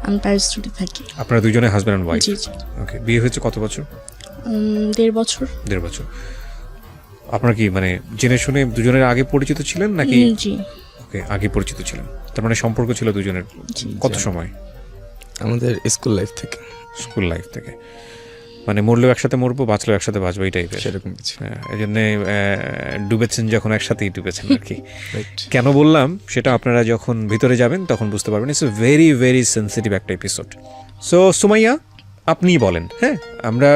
আমি প্যারিস রোডে থাকি। আপনারা দুজনে হাজব্যান্ড এন্ড ওয়াইফ? জি জি। ওকে, বিয়ে হয়েছে কত বছর? 1.5 বছর। 1.5 বছর। আপনারা কি মানে জেনে শুনে দুজনের আগে পরিচিত ছিলেন নাকি? জি। ওকে, আগে পরিচিত ছিলেন, তার মানে সম্পর্ক ছিল দুজনের কত সময়? আমাদের স্কুল লাইফ থেকে। স্কুল লাইফ থেকে, মানে মরলেও একসাথে মরবো, বাঁচলেও একসাথে বাঁচবো, এই টাইপের সেরকম কিছু। এই জন্যে ডুবেছেন যখন একসাথেই ডুবেছেন আর কি। রাইট। কেন বললাম সেটা আপনারা যখন ভিতরে যাবেন তখন বুঝতে পারবেন। It's a very very sensitive একটা এপিসোড। সো সুমাইয়া, আপনিই বলেন। হ্যাঁ, আমরা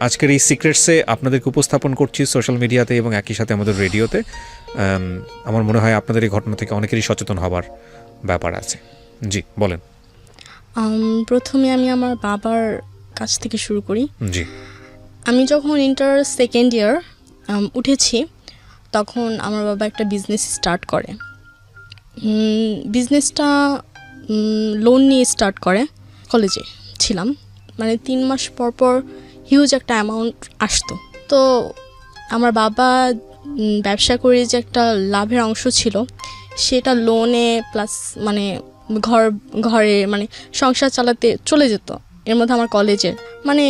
আজকের এই সিক্রেটসে আপনাদেরকে উপস্থাপন করছি সোশ্যাল মিডিয়াতে এবং একই সাথে আমাদের রেডিওতে। আমার মনে হয় আপনাদের এই ঘটনা থেকে অনেকেরই সচেতন হবার ব্যাপার আছে। জি বলেন। প্রথমে আমি আমার বাবার কাছ থেকে শুরু করি। জি। আমি যখন ইন্টার সেকেন্ড ইয়ার উঠেছি তখন আমার বাবা একটা বিজনেস স্টার্ট করে। বিজনেসটা লোন নিয়ে স্টার্ট করে। কলেজে ছিলাম, মানে 3 মাস পর পর হিউজ একটা অ্যামাউন্ট আসতো। তো আমার বাবা ব্যবসা করে যে একটা লাভের অংশ ছিল সেটা লোনে প্লাস মানে ঘরে মানে সংসার চালাতে চলে যেত। এর মধ্যে আমার কলেজের মানে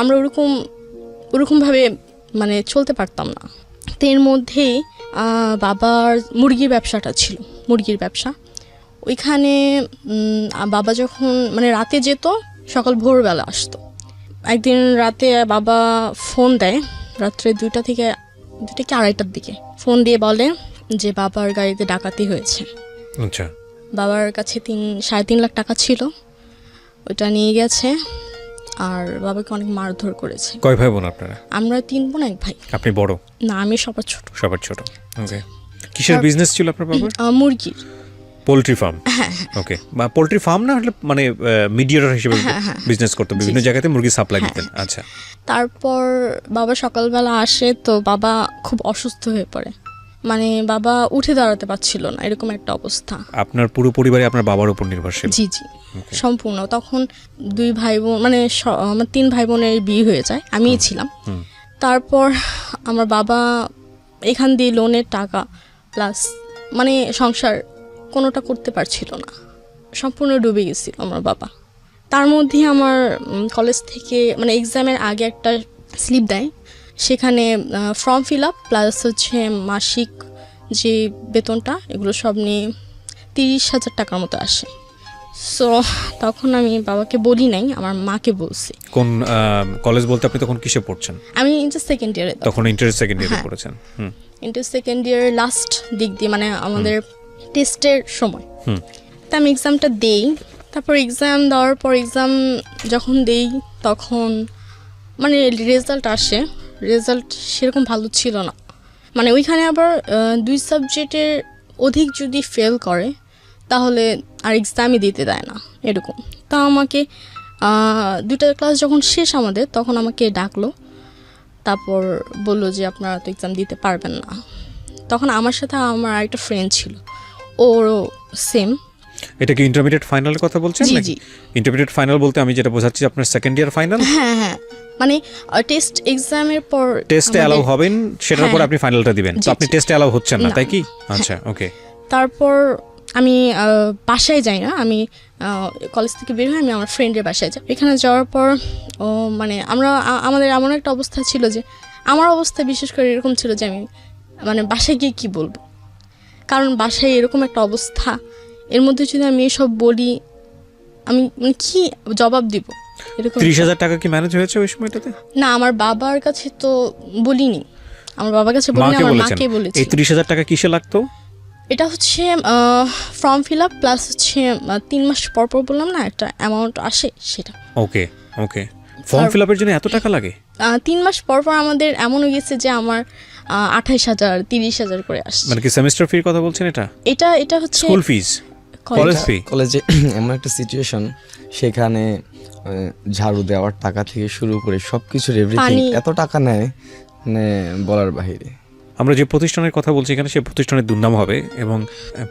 আমরা ওরকমভাবে মানে চলতে পারতাম না। তো এর মধ্যেই বাবার মুরগির ব্যবসাটা ছিল, মুরগির ব্যবসা। ওইখানে বাবা যখন মানে রাতে যেত, সকাল ভোরবেলা আসতো। একদিন রাতে বাবা ফোন দেয়, রাত্রে 2টা কি 2:30টার দিকে ফোন দিয়ে বলে যে বাবার গাড়িতে ডাকাতি হয়েছে। আচ্ছা। বাবার কাছে 3.5 লাখ টাকা ছিল, ওটা নিয়ে গেছে আর বাবাকে অনেক মারধর করেছে। কয় ভাই বোন আপনারা? আমরা 3 বোন 1 ভাই। আপনি বড়? না, আমি সবার ছোট। সবার ছোট। ওকে। কিসের বিজনেস ছিল আপনার বাবার? মুরগির। Poultry farm? ওকে। বা পোল্ট্রি ফার্ম না হলে মানে মিডিয়েটর হিসেবে বিজনেস করতে বিভিন্ন জায়গাতে মুরগি সাপ্লাই দিতেন। আচ্ছা। তারপর বাবা সকালবেলা আসে, তো বাবা খুব অসুস্থ হয়ে পড়ে, মানে বাবা উঠে দাঁড়াতে পারছিল না, এরকম একটা অবস্থা। আপনার পুরো পরিবারে আপনার বাবার উপর নির্ভরশীল? জি জি, সম্পূর্ণ। তখন 2 ভাই বোন মানে আমার 3 ভাই বোনের বিয়ে হয়ে যায়, আমিই ছিলাম। তারপর আমার বাবা এখান দিয়ে লোনের টাকা প্লাস মানে সংসার কোনোটা করতে পারছিল না, সম্পূর্ণ ডুবে গেছিল আমার বাবা। তার মধ্যে আমার কলেজ থেকে মানে এক্সামের আগে একটা স্লিপ দেয়, সেখানে ফর্ম ফিল আপ প্লাস হচ্ছে মাসিক যে বেতনটা এগুলো সব নিয়ে 30,000 টাকার মতো আসে। সো তখন আমি বাবাকে বলি নাই, আমার মাকে বলছি। কোন কলেজ বলতে আপনি তখন কিসে পড়ছেন? আমি ইন্টার সেকেন্ড ইয়ারে। তখন ইন্টার সেকেন্ড ইয়ারে পড়েছেন? ইন্টার সেকেন্ড ইয়ার লাস্ট দিক দিয়ে মানে আমাদের টেস্টের সময়। তা আমি এক্সামটা দেই। তারপর এক্সাম দেওয়ার পর এক্সাম যখন দেই তখন মানে রেজাল্ট আসে, রেজাল্ট সেরকম ভালো ছিল না। মানে ওইখানে আবার 2 সাবজেক্টের অধিক যদি ফেল করে তাহলে আর এক্সামই দিতে দেয় না, এরকম। তা আমাকে 2টা ক্লাস যখন শেষ আমাদের, তখন আমাকে ডাকলো, তারপর বললো যে আপনারা তো এক্সাম দিতে পারবেন না। তখন আমার সাথে আমার আরেকটা ফ্রেন্ড ছিল, ওরও সেম। এটা কি ইন্টারমিডিয়েট ফাইনালের কথা বলছেন? জি নাকি জি। ইন্টারমিডিয়েট ফাইনাল বলতে আমি যেটা বোঝাচ্ছি আপনার সেকেন্ড ইয়ার ফাইনাল? হ্যাঁ হ্যাঁ, মানে টেস্ট এক্সামের পর টেস্টে অ্যালাউ হবেন, সেটার পর আপনি ফাইনালটা দিবেন। তো আপনি টেস্টে অ্যালাউ হচ্ছেন না, তাই কি? আচ্ছা, ওকে। তারপর আমি বাসায় যাই না, আমি কলেজ থেকে বের হয়ে আমি আমার ফ্রেন্ডের বাসায় যাই। এখানে যাওয়ার পর মানে আমাদের এমন একটা অবস্থা ছিল যে আমার অবস্থা বিশেষ করে এরকম ছিল যে আমি মানে বাসায় গিয়ে কী বলবো, কারণ বাসায় এরকম একটা অবস্থা, এর মধ্যে যদি আমি এসব বলি আমি মানে কি জবাব দিব, এরকম। 30,000 টাকা কি ম্যানেজ হয়েছে ওই সময়টাতে? না, আমার বাবার কাছে তো বলিনি, আমার বাবার কাছে বলিনি, আমার মাকে বলেছি। এই 30,000 টাকা কিসে লাগতো? এটা হচ্ছে ফর্ম ফিল আপ প্লাস হচ্ছে 3 মাস পর পর বললাম না একটা অ্যামাউন্ট আসে, সেটা। ওকে ওকে। ফর্ম ফিল আপের জন্য এত টাকা লাগে? 3 মাস পর পর আমাদের এমন হয়ে গেছে যে আমার 28,000 30,000 করে আসছে। মানে কি সেমিস্টার ফির কথা বলছেন? এটা হচ্ছে স্কুল ফিজ, কলেজ ফি? কলেজে এমন একটা সিচুয়েশন, সেখানে ঝাড়ু দেওয়ার টাকা থেকে শুরু করে সবকিছুর এভরিথিং এত টাকা নেয় মানে বলার বাহিরে। আমরা যে প্রতিষ্ঠানের কথা বলছি এখানে, সে প্রতিষ্ঠানের দুর্নাম হবে, এবং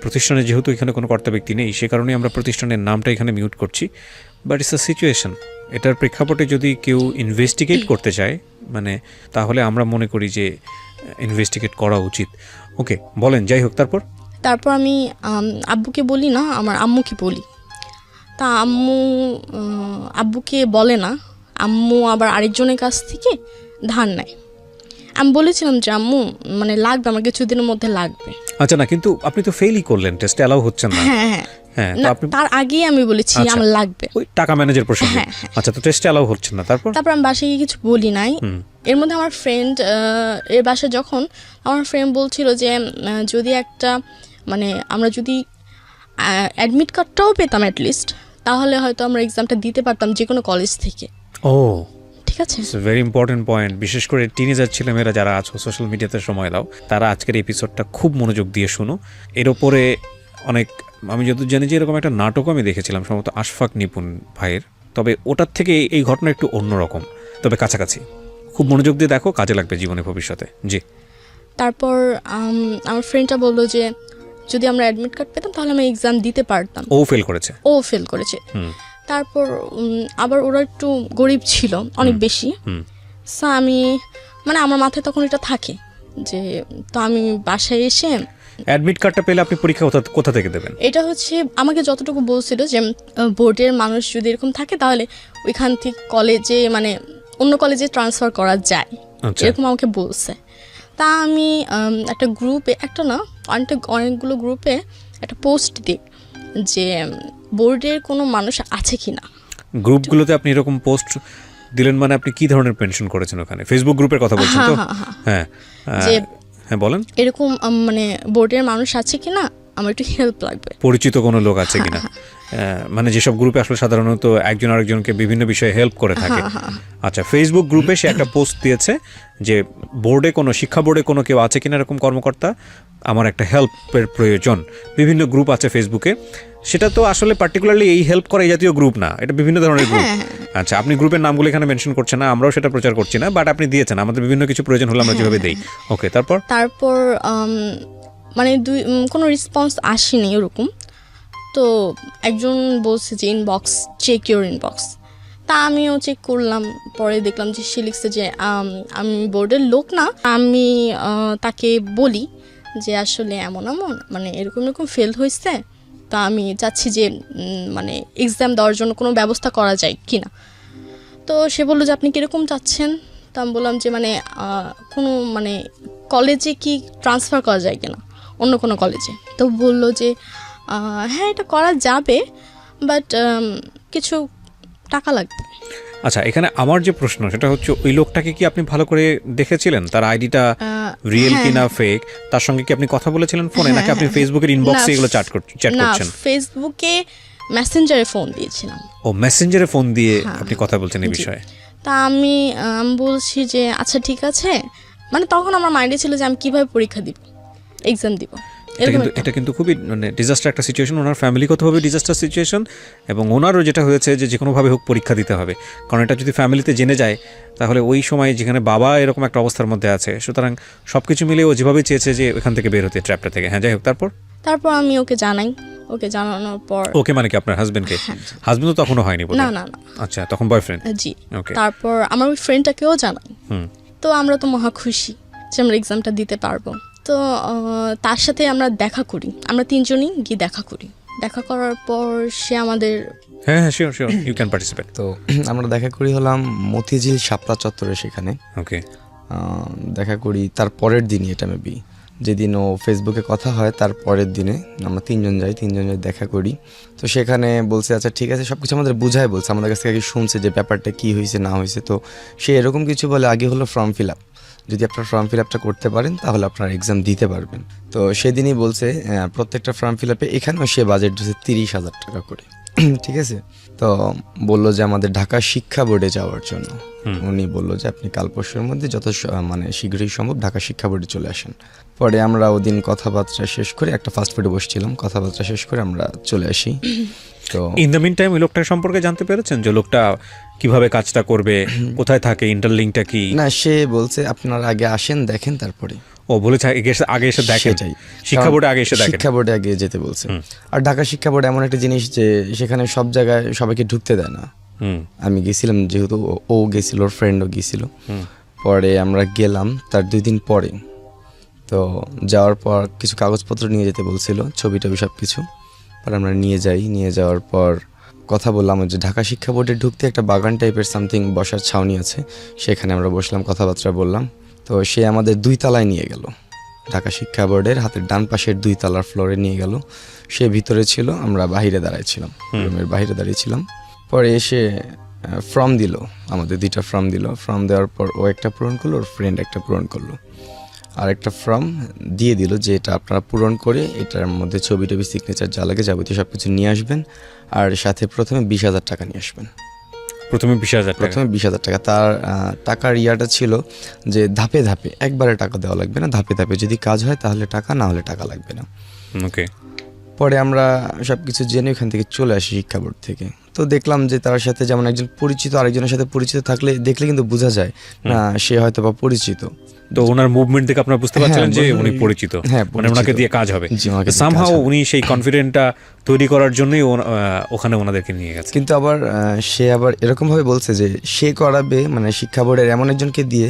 প্রতিষ্ঠানে যেহেতু এখানে কোনো কর্তা ব্যক্তি নেই সে কারণে আমরা প্রতিষ্ঠানের নামটা এখানে মিউট করছি। But it's a situation. এটার প্রেক্ষাপটে যদি কেউ ইনভেস্টিগেট করতে চায় মানে তাহলে আমরা মনে করি যে ইনভেস্টিগেট করা উচিত। ওকে, বলেন। যাই হোক, তারপর আমি আব্বুকে বলি না, আমার আম্মুকে বলি। তা আব্বুকে বলে না, আম্মু আবার আরেকজনের কাছ থেকে ধার নেয়। আমি বলেছিলাম যে আম্মু মানে লাগবে, আমার কিছুদিনের মধ্যে লাগবে। আচ্ছা, না কিন্তু আপনি তো ফেলই করলেন, টেস্টে অ্যালাউ হচ্ছেন না। হ্যাঁ, হ্যাঁ, তো না, আপনি তার আগেই আমি বলেছি আচ্ছা। আমার লাগবে। ওই টাকা ম্যানেজের প্রসঙ্গে। হ্যাঁ, আচ্ছা, তো টেস্টে অ্যালাউ হচ্ছেন না, তারপর আমি বাসায় গিয়ে কিছু বলি নাই। এর মধ্যে আমার ফ্রেন্ড এর বাসায় যখন আমার ফ্রেন্ড বলছিল যে যদি একটা মানে আমরা যদি অ্যাডমিট কার্ডটাও পেতাম অ্যাটলিস্ট, তাহলে হয়তো আমরা এক্সামটা দিতে পারতাম যে কোনো কলেজ থেকে। ও, ঠিক আছে, ভেরি ইম্পর্টেন্ট পয়েন্ট। বিশেষ করে টিনেজার ছেলেমেয়েরা যারা আছো, সোশ্যাল মিডিয়াতে সময় দাও, তারা আজকের এপিসোডটা খুব মনোযোগ দিয়ে শুনো। এর ওপরে অনেক, আমি যত জানি যে এরকম একটা নাটক আমি দেখেছিলাম সম্ভবত আশফাক নিপুণ ভাইয়ের, তবে ওটার থেকে এই ঘটনা একটু অন্যরকম, তবে কাছাকাছি। খুব মনোযোগ দিয়ে দেখো, কাজে লাগবে জীবনে ভবিষ্যতে। জি। তারপর আমার ফ্রেন্ডটা বললো যে যদি আমরা অ্যাডমিট কার্ড পেতাম তাহলে আমি এক্সাম দিতে পারতাম। ও ফেল করেছে? ও ফেল করেছে। তারপর আবার ওরা একটু গরিব ছিল অনেক বেশি। সো আমি মানে আমার মাথায় তখন এটা থাকে যে, তো আমি বাসায় এসে অ্যাডমিট কার্ডটা পেলে আপনি পরীক্ষা কোথা থেকে দেবেন? এটা হচ্ছে আমাকে যতটুকু বলছিল যে বোর্ডের মানুষ যদি এরকম থাকে তাহলে ওইখান থেকে কলেজে মানে অন্য কলেজে ট্রান্সফার করা যায়, এরকম আমাকে বলছে। তা আমি একটা গ্রুপে, একটা না অনেকগুলো গ্রুপে একটা পোস্ট দিই যে বোর্ডের কোনো মানুষ আছে কি না। গ্রুপগুলোতে আপনি এরকম পোস্ট দিলেন মানে আপনি কি ধরনের পেনশন করেছেন ওখানে? ফেসবুক গ্রুপের কথা বলছেন তো? হ্যাঁ, যে হ্যাঁ বলেন। এরকম মানে বোর্ডের মানুষ আছে কি না, আমার একটু হেল্প লাগবে, পরিচিত কোনো লোক আছে কিনা। মানে যেসব গ্রুপে আসলে সাধারণত একজন আরেকজনকে বিভিন্ন বিষয়ে হেল্প করে থাকে। আচ্ছা, ফেসবুক গ্রুপে সে একটা পোস্ট দিয়েছে যে বোর্ডে কোনো শিক্ষা বোর্ডে কোনো কেউ আছে কিনা এরকম কর্মকর্তা, আমার একটা হেল্পের প্রয়োজন। বিভিন্ন গ্রুপ আছে ফেসবুকে, সেটা তো আসলে পার্টিকুলারলি এই হেল্প করে এই জাতীয় গ্রুপ না, এটা বিভিন্ন ধরনের গ্রুপ। আচ্ছা, আপনি গ্রুপের নামগুলো এখানে মেনশন করছেন না, আমরাও সেটা প্রচার করছি না, বাট আপনি দিয়েছেন, আমাদের বিভিন্ন কিছু প্রয়োজন হলে আমরা যেভাবে দেই। ওকে, তারপর মানে কোনো রেসপন্স আসেনি এরকম। তো একজন বলছে যে ইনবক্স, চেক ইউর ইনবক্স। তা আমিও চেক করলাম, পরে দেখলাম যে সে লিখছে যে আমি বোর্ডের লোক না, আমি তাকে বলি যে আসলে এমন মানে এরকম এরকম ফেল হয়েছে, তা আমি চাচ্ছি যে মানে এক্সাম দেওয়ার জন্য কোনো ব্যবস্থা করা যায় কি না। তো সে বললো যে আপনি কীরকম চাচ্ছেন। তো আমি বললাম যে মানে কোনো মানে কলেজে কি ট্রান্সফার করা যায় কিনা অন্য কোনো কলেজে। তো বললো যে হ্যাঁ এটা করা যাবে, বাট কিছু টাকা লাগবে। আচ্ছা, এখানে আমার যে প্রশ্ন সেটা হচ্ছে, ওই লোকটাকে কি আপনি ভালো করে দেখেছিলেন? তার আইডিটা রিয়েল কিনা ফেক? তার সঙ্গে কি আপনি কথা বলেছিলেন ফোনে, নাকি আপনি ফেসবুকের ইনবক্সে এগুলো চ্যাট করছেন? না, ফেসবুকে মেসেঞ্জারে ফোন দিয়েছিলাম। ও, মেসেঞ্জারে ফোন দিয়ে আপনি কথা বলছেন এই বিষয়ে? তা আমি বলছি যে আচ্ছা ঠিক আছে, মানে তখন আমার মাইন্ডে ছিল যে আমি কিভাবে পরীক্ষা দিব, এক্সাম দিব। এটা কিন্তু খুবই মানে ডিজাস্টার একটা সিচুয়েশন, ওনার ফ্যামিলিগতভাবে ডিজাস্টার সিচুয়েশন, এবং ওনারও যেটা হয়েছে যে কোনোভাবে হোক পরীক্ষা দিতে হবে, কারণ এটা যদি ফ্যামিলিতে জেনে যায় তাহলে ওই সময় যেখানে বাবা এরকম একটা অবস্থার মধ্যে আছে, সুতরাং সব কিছু মিলে ও যেভাবে চেয়েছে যে ওখান থেকে বের হতে, ট্র্যাপটা থেকে। হ্যাঁ, যাই হোক, তারপর আমি ওকে জানাই। ওকে জানানোর পর, ওকে মানে কি আপনার হাজবেন্ডকে? হাজবেন্ড তো তখনও হয়নি বলে? না না না। আচ্ছা, তখন বয়ফ্রেন্ড? জি। তারপর আমার ওই ফ্রেন্ডটাকেও জানাই। তো আমরা তো মহা খুশি যে আমরা এক্সামটা দিতে পারবো। তো তার সাথে আমরা দেখা করি, আমরা তিনজনই গিয়ে দেখা করি। দেখা করার পর সে আমাদের হ্যাঁ শিওর ইউ ক্যান পার্টিসিপেট। তো আমরা দেখা করি হলাম মতিঝিল শাপলা চত্বরে, সেখানে। ওকে, দেখা করি তার পরের দিনই, এটা মেবি যেদিন ও ফেসবুকে কথা হয় তার পরের দিনে আমরা তিনজন যাই দেখা করি। তো সেখানে বলছে আচ্ছা ঠিক আছে, সব কিছু আমাদের বুঝায় বলছে, আমাদের কাছ থেকে আগে শুনছে যে ব্যাপারটা কী হয়েছে না হয়েছে। তো সে এরকম কিছু বলে, আগে হলো ফর্ম ফিল আপ, যদি আপনার ফর্ম ফিল আপটা করতে পারেন তাহলে আপনার এক্সাম দিতে পারবেন। তো সেদিনই বলছে প্রত্যেকটা ফর্ম ফিল আপে এখানেও সে বাজেট দিয়েছে 30,000 টাকা করে। ঠিক আছে, তো বললো যে আমাদের ঢাকা শিক্ষা বোর্ডে যাওয়ার জন্য। উনি বললো যে আপনি কাল পরশুর মধ্যে যত মানে শীঘ্রই সম্ভব ঢাকা শিক্ষা বোর্ডে চলে আসেন। পরে আমরা ওদিন কথাবার্তা শেষ করে একটা ফাস্টফুডে বসছিলাম, কথাবার্তা শেষ করে আমরা চলে আসি। তো ইন দ্য মিন টাইম ওই লোকটার সম্পর্কে জানতে পেরেছেন যে লোকটা কিভাবে কাজটা করবে, কোথায় থাকে, ইন্টারলিঙ্কটা কি? না, সে বলছে আপনার আগে আসেন দেখেন তারপরে। ও বলেছে আগে এসে দেখেন, শিক্ষা বোর্ডে আগে এসে দেখেন, শিক্ষা বোর্ডে আগে যেতে বলছে। আর ঢাকা শিক্ষা বোর্ড এমন একটা জিনিস যে সেখানে সব জায়গায় সবাইকে ঢুকতে দেয় না। আমি গেছিলাম, যেহেতু ও গেছিল, ওর ফ্রেন্ডও গেছিল। পরে আমরা গেলাম তার 2 দিন পরে। তো যাওয়ার পর কিছু কাগজপত্র নিয়ে যেতে বলছিল, ছবি টবি সব কিছু। পরে আমরা নিয়ে যাওয়ার পর কথা বললাম যে ঢাকা শিক্ষা বোর্ডে ঢুকতে একটা বাগান টাইপের সামথিং বসার ছাউনি আছে, সেখানে আমরা বসলাম, কথাবার্তা বললাম। তো সে আমাদের 2 তলায় নিয়ে গেল, ঢাকা শিক্ষা বোর্ডের হাতের ডান পাশের 2 তলার ফ্লোরে নিয়ে গেল। সে ভিতরে ছিল, আমরা বাহিরে দাঁড়াইছিলাম, রুমের বাহিরে দাঁড়িয়েছিলাম। পরে এসে ফর্ম দিল, আমাদের 2টা ফর্ম দিল। ফর্ম দেওয়ার পর ও একটা পূরণ করলো, ওর ফ্রেন্ড একটা পূরণ করলো। আর একটা ফর্ম দিয়ে দিল যে এটা আপনারা পূরণ করে এটার মধ্যে ছবি টবি সিগনেচার যা লাগে যাবতীয় সব কিছু নিয়ে আসবেন, আর সাথে প্রথমে 20,000 টাকা নিয়ে আসবেন। প্রথমে 20,000 টাকা? প্রথমে 20,000 টাকা। তার টাকার ইয়াটা ছিল যে ধাপে ধাপে, একবারে টাকা দেওয়া লাগবে না, ধাপে ধাপে যদি কাজ হয় তাহলে টাকা, না হলে টাকা লাগবে না। ওকে। পরে আমরা সব কিছু জেনে ওখান থেকে চলে আসি শিক্ষা বোর্ড থেকে। তো দেখলাম যে তার সাথে যেমন একজন পরিচিত আরেকজনের সাথে পরিচিত থাকলে দেখলে কিন্তু বোঝা যায় না সে হয়তো বা পরিচিত। তো ওনার মুভমেন্ট থেকে আপনারা বুঝতে পারছিলেন যে উনি পরিচিত, হ্যাঁ, মানে ওনাকে দিয়ে কাজ হবে। জি, ওনাকে দিয়ে সামহাও কাজ হবে। উনি সেই কনফিডেন্টটা তৈরি করার জন্যই ওখানে ওনাদেরকে নিয়ে গেছে। কিন্তু আবার সে আবার এরকমভাবে বলছে যে সে করাবে, মানে শিক্ষা বোর্ডের এমন একজনকে দিয়ে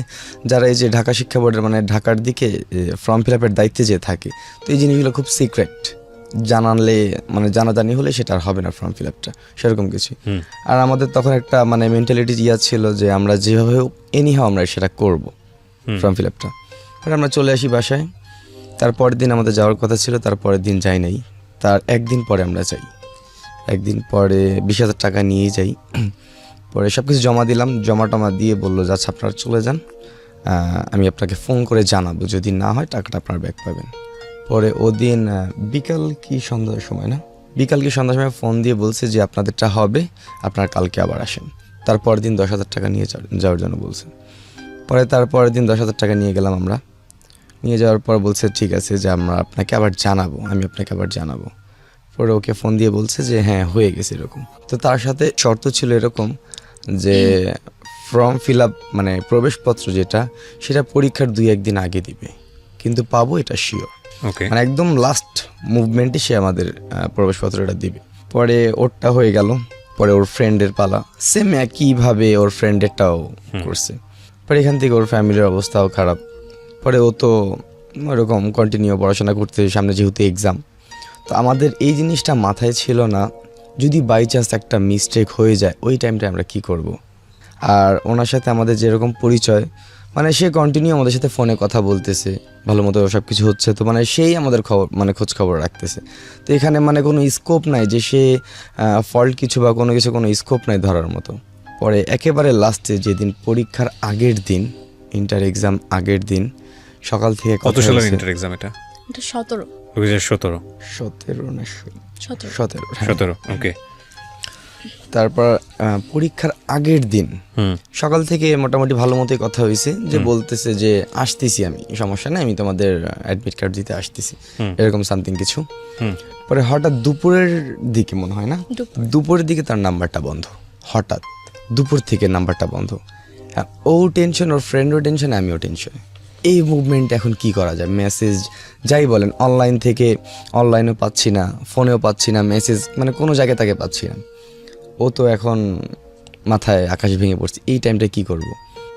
যারা এই যে ঢাকা শিক্ষা বোর্ডের মানে ঢাকার দিকে ফর্ম ফিল আপের দায়িত্বে যে থাকে। তো এই জিনিসগুলো খুব সিক্রেট, জানালে মানে জানাজানি হলে সেটা আর হবে না ফর্ম ফিল আপটা, সেরকম কিছু। আর আমাদের তখন একটা মানে মেন্টালিটি ইয়া ছিল যে আমরা যেভাবে এনিহাও আমরা সেটা করব ফর্ম ফিল আপটা। আর আমরা চলে আসি বাসায়। তারপরের দিন আমাদের যাওয়ার কথা ছিল, তারপরের দিন যাই নাই, তার একদিন পরে আমরা যাই। একদিন পরে 20,000 টাকা নিয়েই যাই। পরে সব কিছু জমা দিলাম, জমা টমা দিয়ে বললো যে আচ্ছা আপনারা চলে যান, আমি আপনাকে ফোন করে জানাবো, যদি না হয় টাকাটা আপনার ব্যাক পাবেন। পরে ওদিন বিকাল কি সন্ধ্যার সময়, না বিকাল কি সন্ধ্যার সময় ফোন দিয়ে বলছে যে আপনাদেরটা হবে, আপনারা কালকে আবার আসেন। তারপরের দিন 10,000 টাকা নিয়ে যাওয়ার জন্য বলছে। পরে তারপরের দিন 10,000 টাকা নিয়ে গেলাম আমরা। নিয়ে যাওয়ার পর বলছে ঠিক আছে যে আমরা আপনাকে আবার জানাবো, আমি আপনাকে আবার জানাবো। পরে ওকে ফোন দিয়ে বলছে যে হ্যাঁ হয়ে গেছে এরকম। তো তার সাথে শর্ত ছিল এরকম যে ফর্ম ফিল আপ মানে প্রবেশপত্র যেটা, সেটা পরীক্ষার 2-1 দিন আগে দিবে, কিন্তু পাবো এটা শিওর। ওকে। মানে একদম লাস্ট মুভমেন্টে সে আমাদের প্রবেশপত্রটা দিবে। পরে ওরটা হয়ে গেল। পরে ওর ফ্রেন্ডের পালা, সেম একইভাবে ওর ফ্রেন্ডেরটাও করছে। পরে এখান থেকে ওর ফ্যামিলির অবস্থাও খারাপ। পরে ও তো ওরকম কন্টিনিউ পড়াশোনা করতে, সামনে যেহেতু এক্সাম। তো আমাদের এই জিনিসটা মাথায় ছিল না, যদি বাই চান্স একটা মিস্টেক হয়ে যায় ওই টাইমটা আমরা কি করব। আর ওনার সাথে আমাদের যেরকম পরিচয়, মানে সে কন্টিনিউ আমাদের সাথে ফোনে কথা বলতেছে, ভালো মতো সব কিছু হচ্ছে, তো মানে সেই আমাদের খবর মানে খোঁজ খবর রাখতেছে। তো এখানে মানে কোনো স্কোপ নাই যে সে ফল্ট কিছু বা কোনো কিছু, কোনো স্কোপ নাই ধরার মতো। পরে একেবারে লাস্টে যেদিন পরীক্ষার আগের দিন, ইন্টার এক্সাম আগের দিন সকাল থেকে কত সালের ইন্টার এক্সাম এটা? এটা 17 2017? 17 না 17 17। ওকে। তারপর পরীক্ষার আগের দিন সকাল থেকে মোটামুটি ভালো মতোই কথা হয়েছে, যে বলতেছে যে আসতেছি আমি, সমস্যা নেই, আমি তোমাদের অ্যাডমিট কার্ড দিতে আসতেছি, এরকম সামথিং কিছু। পরে হঠাৎ দুপুরের দিকে মনে হয়, না দুপুরের দিকে তার নাম্বারটা বন্ধ, হঠাৎ দুপুর থেকে নাম্বারটা বন্ধ। হ্যাঁ, ও টেনশন, ওর ফ্রেন্ডও টেনশন, আমিও টেনশন। এই মুভমেন্ট এখন কি করা যায়, মেসেজ যাই বলেন, অনলাইন থেকে অনলাইনেও পাচ্ছি না, ফোনেও পাচ্ছি না, মেসেজ মানে কোনো জায়গায় তাকে পাচ্ছি না। ও তো এখন মাথায় আকাশ ভেঙে পড়ছে, এই টাইমটা কি করব।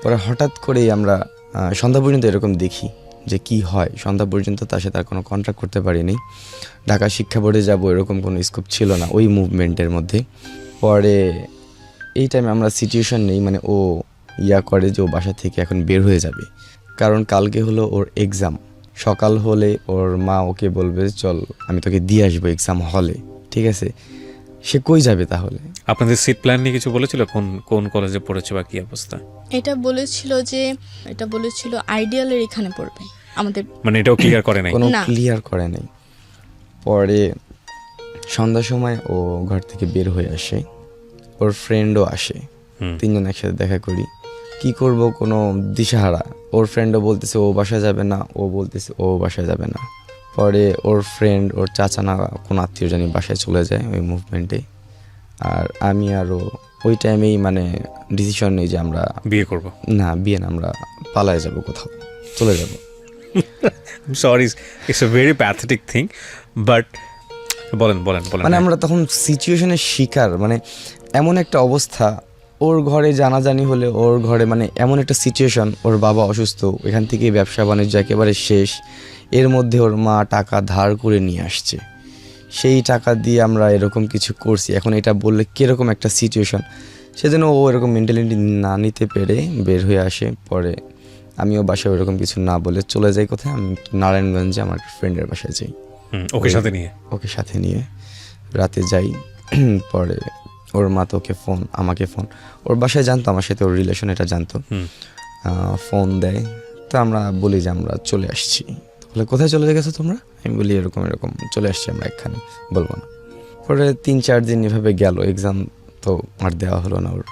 পরে হঠাৎ করেই আমরা সন্ধ্যা পর্যন্ত এরকম দেখি যে কি হয়। সন্ধ্যা পর্যন্ত তার সাথে আর কোনো কন্ট্যাক্ট করতে পারিনি। ঢাকা শিক্ষা বোর্ডে যাবো এরকম কোনো স্কোপ ছিল না ওই মুভমেন্টের মধ্যে। পরে এই টাইমে আমরা সিচুয়েশন নেই, মানে ও ইয়া করে যে ও বাসা থেকে এখন বের হয়ে যাবে, কারণ কালকে হলো ওর এক্সাম। সকাল হলে ওর মা ওকে বলবে চল আমি তোকে দিয়ে আসবো এক্সাম হলে, ঠিক আছে। সে কই যাবে তাহলে? আপনাদের সিট প্ল্যান নিয়ে কিছু বলেছিল, কোন কোন কলেজে পড়েছে বা কি অবস্থা? এটা বলেছিল আইডিয়ালের এখানে পড়বে আমাদের, মানে এটাও ক্লিয়ার করে নাই? কোনো না। ক্লিয়ার করে নাই। পরে সন্ধ্যার সময় ও ঘর থেকে বের হয়ে আসে, ওর ফ্রেন্ডও আসে, তিনজন একসাথে দেখা করি। কি করব কোনো দিশাহারা। ওর ফ্রেন্ডও বলতেছে ও বাসায় যাবে না, ও বলতেছে ও বাসায় যাবে না। পরে ওর ফ্রেন্ড, ওর চাচা না কোনো আত্মীয় জানি বাসায় চলে যায় ওই মুভমেন্টে। আর আমি আরও ওই টাইমেই মানে ডিসিশন নিই যে আমরা বিয়ে করব না, বিয়ে না, আমরা পালায় যাব, কোথাও চলে যাব। Sorry, it's a very pathetic thing, but বলেন। মানে আমরা তখন সিচুয়েশনের শিকার, মানে এমন একটা অবস্থা, ওর ঘরে জানাজানি হলে ওর ঘরে মানে এমন একটা সিচুয়েশন, ওর বাবা অসুস্থ, এখান থেকে ব্যবসা বাণিজ্য একেবারে শেষ, এর মধ্যে ওর মা টাকা ধার করে নিয়ে আসছে, সেই টাকা দিয়ে আমরা এরকম কিছু করছি, এখন এটা বললে কীরকম একটা সিচুয়েশন, সেজন্য ও এরকম মেন্টালিটি না নিতে পেরে বের হয়ে আসে। পরে আমিও বাসায় ওরকম কিছু না বলে চলে যাই কোথায়, আমি নারায়ণগঞ্জে আমার ফ্রেন্ডের বাসায় যাই, ওকে সাথে নিয়ে। ওকে সাথে নিয়ে রাতে যাই। পরে ওর মা তো ওকে ফোন, আমাকে ফোন, ওর বাসায় জানতো আমার সাথে ওর রিলেশন, এটা জানতো, ফোন দেয়। তো আমরা বলি যে আমরা চলে আসছি। বলে কোথায় চলে গেছো তোমরা? আমি বলি এরকম এরকম চলে আসছি আমরা এখানে, বলবো না। পরে 3-4 দিন এভাবে গেল, এক্সাম তো আর দেওয়া হলো না ওর।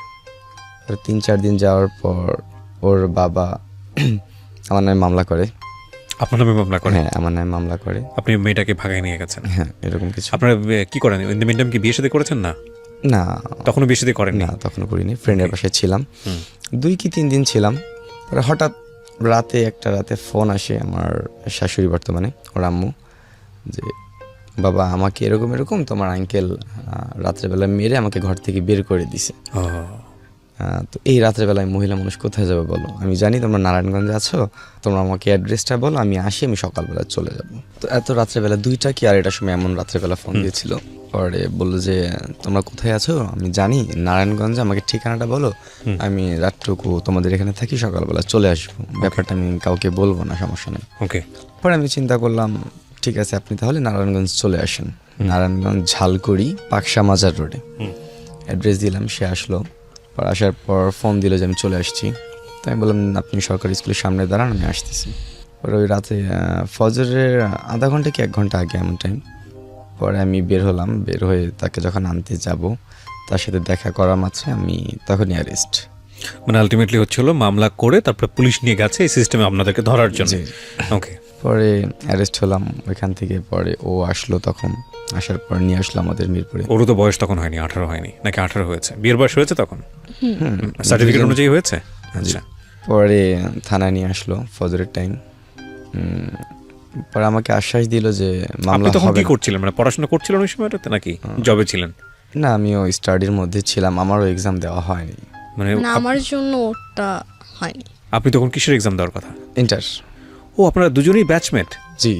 3-4 দিন যাওয়ার পর ওর বাবা আমার নামে মামলা করে। আপনার নামে মামলা করে? হ্যাঁ, আমার নামে মামলা করে। আপনি মেয়েটাকে ভাগায় নিয়ে গেছেন? হ্যাঁ, এরকম কিছু। আপনারা কি করেন ইন দ্য মিনটাইম? কি বিয়ে শাদী করেছেন? না না, তখনও বিয়ে শাদী করেন না, তখনও করিনি। ফ্রেন্ডের বাসায় ছিলাম 2 কি 3 দিন ছিলাম। পরে হঠাৎ একটা রাতে ফোন আসে আমার শাশুড়ি, বর্তমানে ওর আম্মু, যে বাবা আমাকে এরকম এরকম তোমার আঙ্কেল রাত্রেবেলা মেরে আমাকে ঘর থেকে বের করে দিছে। তো এই রাত্রেবেলায় মহিলা মানুষ কোথায় যাবে বলো? আমি জানি তোমরা নারায়ণগঞ্জে আছো, তোমরা আমাকে অ্যাড্রেসটা বলো, আমি আসি, আমি সকালবেলা চলে যাব। তো এত রাত্রেবেলা 2টা কি 2:30টার সময় এমন রাত্রেবেলা ফোন দিয়েছিল। পরে বললো যে তোমরা কোথায় আছো, আমি জানি নারায়ণগঞ্জে, আমাকে ঠিকানাটা বলো, আমি রাতটুকু তোমাদের এখানে থাকি, সকালবেলা চলে আসবো, ব্যাপারটা আমি কাউকে বলবো না, সমস্যা নেই। ওকে। পরে আমি চিন্তা করলাম ঠিক আছে, আপনি তাহলে নারায়ণগঞ্জ চলে আসেন। নারায়ণগঞ্জ ঝালকুড়ি পাকশা মাজার রোডে অ্যাড্রেস দিলাম, সে আসলো। পর আসার পর ফোন দিল যে আমি চলে আসছি। তো আমি বললাম আপনি সরকারি স্কুলের সামনে দাঁড়ান, আমি আসতেছি। পরে ওই রাতে ফজরের আধা ঘন্টা কি 1 ঘন্টা আগে এমন টাইম। পরে আমি বের হলাম, বের হয়ে তাকে যখন আনতে যাব, তার সাথে দেখা করা মাত্র আমি তখনই অ্যারেস্ট। মানে আলটিমেটলি হচ্ছিল মামলা করে তারপরে পুলিশ নিয়ে গেছে এই সিস্টেমে আপনাদেরকে ধরার জন্য। ওকে। পরে অ্যারেস্ট হলাম ওইখান থেকে। পরে ও আসলো, তখন আসার পর নিয়ে আসলো আমাদের মিরপুরে। ওরও তো বয়স তখন হয়নি, 18 হয়নি নাকি? 18 হয়েছে, বিয়ের বয়স হয়েছে তখন, সার্টিফিকেট অনুযায়ী হয়েছে। আচ্ছা। পরে থানায় নিয়ে আসলো ফজরের টাইম। পরে আমাকে আশ্বাস দিল যে মামলা তখন হবে কি করছিলেন? মানে পড়াশোনা করছিলেন ওই সময়টাতে নাকি জবে ছিলেন? না, আমিও স্টাডির মধ্যে ছিলাম, আমারও এক্সাম দেওয়া হয়নি। মানে আমার জন্য ওটা হয়নি। আপনি তখন কিসের এক্সাম দেওয়ার কথা? ইন্টার। ও, আপনারা দুজনেই ব্যাচমেট? জি।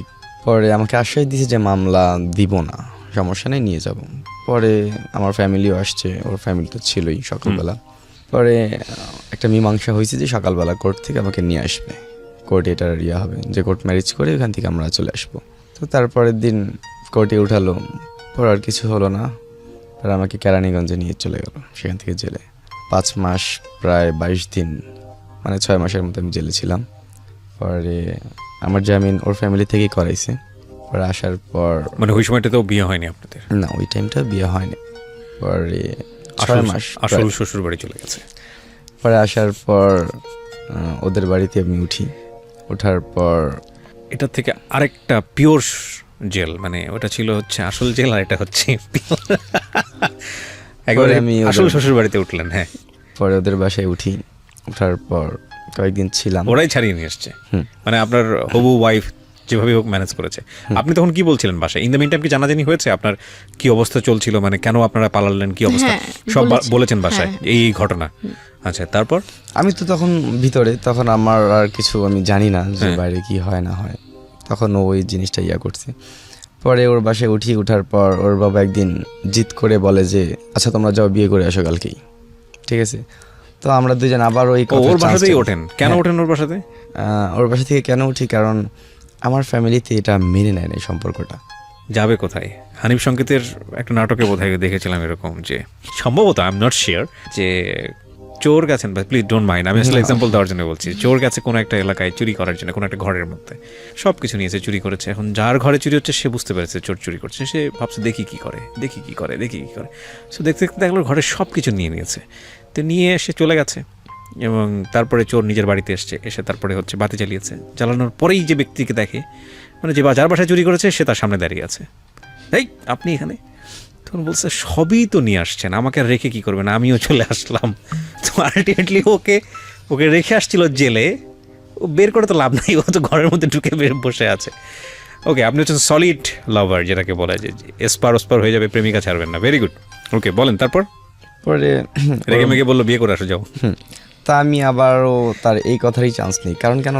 পরে আমাকে আশ্বাস দিয়েছে যে মামলা দিব না, সমস্যা নেই, নিয়ে যাব। পরে আমার ফ্যামিলিও আসছে, ওর ফ্যামিলি তো ছিলই সকালবেলা। পরে একটা মীমাংসা হয়েছে যে সকালবেলা কোর্ট থেকে আমাকে নিয়ে আসবে, কোর্টে এটার হবে যে কোর্ট ম্যারেজ করে ওখান থেকে আমরা চলে আসবো। তো তারপরের দিন কোর্টে উঠালো, পর আর কিছু হলো না। পরে আমাকে কেরানীগঞ্জে নিয়ে চলে গেল, সেখান থেকে জেলে 5 মাস প্রায় 22 দিন, মানে 6 মাসের মতো আমি জেলে ছিলাম। পরে আমার জামিন ওর ফ্যামিলি থেকেই করাইছে। পরে আসার পর মানে ওই সময়টাতেও বিয়ে হয়নি আপনাদের? না, ওই টাইমটা বিয়ে হয়নি। পরে 6 মাস আসল শ্বশুর বাড়ি চলে গেছে। পরে আসার পর ওদের বাড়িতে আমি উঠি। ওঠার পর এটার থেকে আরেকটা পিওর জেল, মানে ওটা ছিল হচ্ছে আসল জেল, আর এটা হচ্ছে একবারে আমি আসল শ্বশুর বাড়িতে উঠলেন। হ্যাঁ। পরে ওদের বাসায় উঠি, ওঠার পর কয়েকদিন ছিলাম। ওরাই ছাড়িয়ে নিয়ে এসছে, মানে আপনার হবু ওয়াইফ যেভাবে হোক ম্যানেজ করেছে। আপনি তখন কি বলছিলেন বাসায়? ইন দ্য মিন টাইম কি জানাজানি হয়েছে আপনার কি অবস্থা চলছিল, মানে কেন আপনারা পালালেন, কি অবস্থা সব বলেছেন বাসায় এই ঘটনা? আচ্ছা, তারপর? আমি তো তখন ভিতরে, তখন আমার আর কিছু আমি জানি না যে বাইরে কি হয় না হয়, তখন ওই জিনিসটা করছে। পরে ওর বাসায় উঠি, ওঠার পর ওর বাবা একদিন জিদ করে বলে যে আচ্ছা তোমরা যাও বিয়ে করে আসো কালকেই, ঠিক আছে? তো আমরা দুজন আবার ওই ওর বাসাতেই ওঠেন? কেন ওঠেন ওর বাসাতে? ওর বাসা থেকে কেন উঠি, কারণ আমার ফ্যামিলিতে এটা মেনে নেয় না, সম্পর্কটা। যাবে কোথায়? হানিফ সংকেতের একটা নাটকে বোধহয় দেখেছিলাম এরকম, যে সম্ভবত আই এম নট শিওর, যে চোর গেছেন, প্লিজ ডোন্ট মাইন্ড, আমি আসলে এক্সাম্পল দেওয়ার জন্য বলছি, চোর গেছে কোনো একটা এলাকায় চুরি করার জন্য, কোনো একটা ঘরের মধ্যে সব কিছু নিয়েছে, চুরি করেছে। এখন যার ঘরে চুরি হচ্ছে সে বুঝতে পেরেছে চোর চুরি করছে, সে ভাবছে দেখি কি করে। সো দেখতে দেখতে দেখলো ঘরের সব কিছু নিয়ে নিয়েছে। তো নিয়ে এসে চলে গেছে, এবং তারপরে চোর নিজের বাড়িতে এসে তারপরে হচ্ছে বাতি জ্বালিয়েছে। জ্বালানোর পরেই যে ব্যক্তিকে দেখে, মানে যে যার বাসায় চুরি করেছে, সে তার সামনে দাঁড়িয়ে আছে। এই আপনি এখানে? তখন বলছে সবই তো নিয়ে আসছেন, আমাকে রেখে কি করবেন? আমিও চলে আসলাম। তো আলটিমেটলি ওকে রেখে আসছিল জেলে, ও বের করে তো লাভ নাই, ও তো ঘরের মধ্যে ঢুকে বসে আছে। ওকে, আপনি হচ্ছেন সলিড লাভার, যেটাকে বলা যায়, যে এসপার ওসপার হয়ে যাবে, প্রেমিকা ছাড়বেন না। Very good. ওকে, বলেন তারপর? পরে রেগে মেগে বললো বিয়ে করে আসো, যাও। তা আমি আবারও তার এই কথারই চান্স নেই, কারণ কেন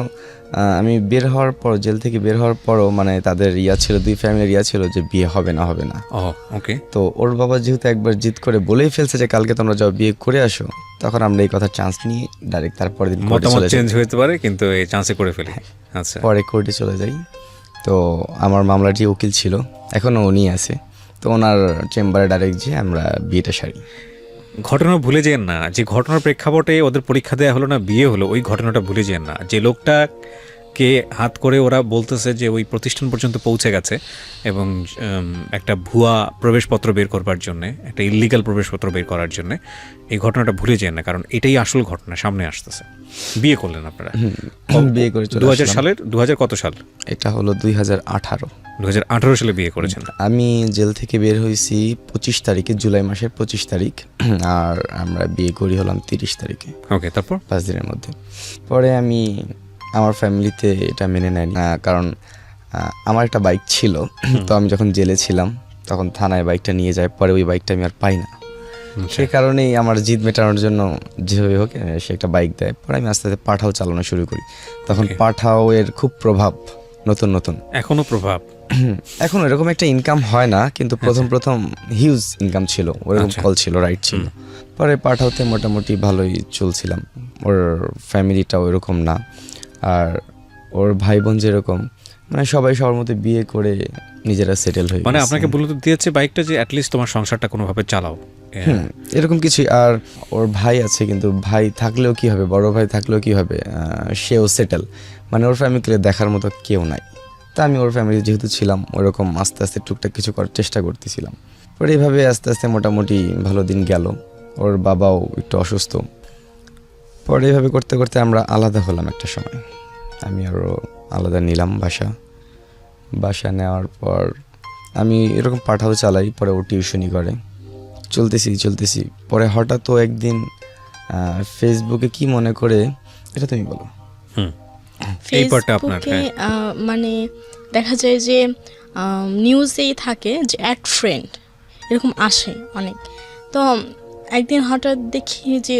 আমি বের হওয়ার পর, জেল থেকে বের হওয়ার পরও মানে তাদের ছিল, দুই ফ্যামিলির ছিল যে বিয়ে হবে না হবে না। ও ওকে। তো ওর বাবা যেহেতু একবার জিদ করে বলেই ফেলছে যে কালকে তোমরা যাও বিয়ে করে আসো, তখন আমরা এই কথা চান্স নিয়ে ডাইরেক্ট তারপরের দিন কোর্টে মতামত চলে যাই। চেঞ্জ হতে পারে কিন্তু এই চান্সে করে ফেলি। আচ্ছা, পরে কোর্টে চলে যাই। তো আমার মামলার যে উকিল ছিল এখনও উনি আছে, তো ওনার চেম্বারে ডাইরেক্ট যে আমরা বিয়েটা সারি। ঘটনা ভুলে যেন না, যে ঘটনার প্রেক্ষাপটে ওদের পরীক্ষা দেওয়া হলো না, বিয়ে হলো, ওই ঘটনাটা ভুলে যেন না। যে লোকটাকে হাত করে ওরা বলতেছে যে ওই প্রতিষ্ঠান পর্যন্ত পৌঁছে গেছে এবং একটা ভুয়া প্রবেশপত্র বের করবার জন্যে, একটা ইল্লিগাল প্রবেশপত্র বের করার জন্যে, এই ঘটনাটা ভুলে যেন না, কারণ এটাই আসল ঘটনা সামনে আসতেছে। বিয়ে করলেন আপনারা বিয়ে করে চলে 2000 আসলাম। সালের 2000 কত সাল? এটা হলো 2018। 2018 সালে বিয়ে করেছেন। আমি জেল থেকে বের হয়েছি 25 তারিখে, জুলাই মাসের 25 তারিখ, আর আমরা বিয়ে করি হলাম 30 তারিখে। ওকে, তারপর 5 দিনের মধ্যে। পরে আমি আমার ফ্যামিলিতে এটা মেনে নেয়নি, কারণ আমার একটা বাইক ছিল, তো আমি যখন জেলে ছিলাম তখন থানায় বাইকটা নিয়ে যায়, পরে ওই বাইকটা আমি আর পাই না। সেই কারণেই আমার জিদ মেটানোর জন্য যেভাবে হোক সে একটা বাইক দেয়। পরে আমি আস্তে আস্তে পাঠাও চালানো শুরু করি। তখন পাঠাও এর খুব প্রভাব, নতুন নতুন এখনো প্রভাব। এখন এরকম একটা ইনকাম হয় না, কিন্তু প্রথম হিউজ ইনকাম ছিল, ওরকম কল ছিল, রাইট ছিল। পরে পাঠাওতে মোটামুটি ভালোই চলছিলাম। ওর ফ্যামিলিটাও এরকম না, আর ওর ভাই বোন যেরকম, মানে সবাই সবার মধ্যে বিয়ে করে নিজেরা সেটেল হয়ে মানে গেছে। আপনাকে বলে তো দিয়েছে বাইকটা যে অ্যাটলিস্ট তোমার সংসারটা কোনোভাবে চালাও। এরকম কিছুই। আর ওর ভাই আছে, কিন্তু ভাই থাকলেও কি হবে, বড় ভাই থাকলেও কি হবে, সেও সেটেল, মানে ওর ফ্যামিলিকে দেখার মতো কেউ নাই। তা আমি ওর ফ্যামিলি যেহেতু ছিলাম, ওরকম আস্তে আস্তে টুকটাক কিছু করার চেষ্টা করতেছিলাম। পরে এইভাবে আস্তে আস্তে মোটামুটি ভালো দিন গেল। ওর বাবাও একটু অসুস্থ। পরে এইভাবে করতে করতে আমরা আলাদা হলাম একটা সময়। আমি আরও আলাদা নিলাম বাসা নেওয়ার পর আমি এরকম পাঠাও চালাই, পরে ও টিউশনি করে, চলতেছি। পরে হঠাৎ ও একদিন ফেসবুকে কি মনে করে, এটা তুমি বলো। এই পার্টটা আপনার। ফেসবুকে মানে দেখা যায় যে নিউজেই থাকে যে অ্যাড ফ্রেন্ড এরকম আসে অনেক। তো একদিন হঠাৎ দেখি যে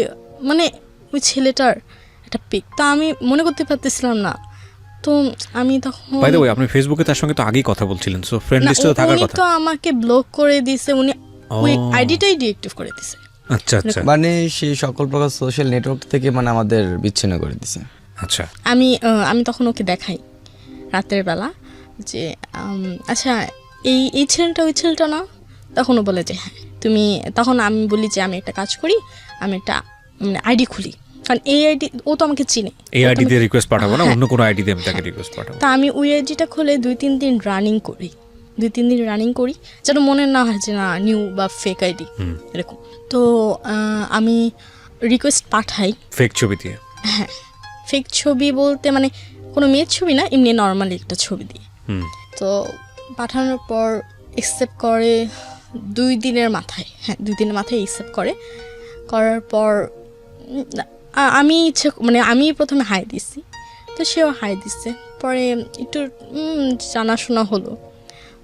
মানে ওই ছেলেটার একটা পিক, তা আমি মনে করতে পারতেছিলাম না। তো আমি তখন বাই দ্য ওয়ে, আপনি ফেসবুকে তার সঙ্গে তো আগেই কথা বলছিলেন, সো ফ্রেন্ড লিস্টে তো থাকার উনি কথা। তো আমাকে ব্লক করে দিয়েছে, উনি ওই আইডিটাই ডিএক্টিভ করে দিয়েছে। আচ্ছা আচ্ছা মানে সে সকল প্রকার সোশ্যাল নেটওয়ার্ক থেকে মানে আমাদের বিচ্ছিন্ন করে দিছে। আচ্ছা। আমি তখন ওকে দেখাই রাতের বেলা যে আচ্ছা এই ছেলেটা ওই ছেলেটা না। তখন ও বলে যে হ্যাঁ তুমি। তখন আমি বলি যে আমি একটা কাজ করি, আমি একটা মানে আইডি খুলি, কারণ এই আইডি ও তো আমাকে চিনে। এই আইডি দিয়ে রিকোয়েস্ট পাঠাবো না, অন্য কোনো আইডি দিয়ে আমি তাকে রিকোয়েস্ট পাঠাবো। তা আমি ওই আইডিটা খুলে 2-3 দিন রানিং করি, যেন মনে না হয় যে না নিউ বা ফেক আইডি এরকম। তো আমি রিকোয়েস্ট পাঠাই ফেক ছবি দিয়ে। হ্যাঁ, ফেক ছবি বলতে মানে কোনো মেয়ের ছবি না, এমনি নর্মালি একটা ছবি দিয়ে। তো পাঠানোর পর অ্যাকসেপ্ট করে 2 দিনের মাথায়, হ্যাঁ 2 দিনের মাথায় অ্যাকসেপ্ট করার পর আমি মানে আমি প্রথমে হাই দিছি, তো সেও হাই দিচ্ছে। পরে একটু জানাশোনা হলো।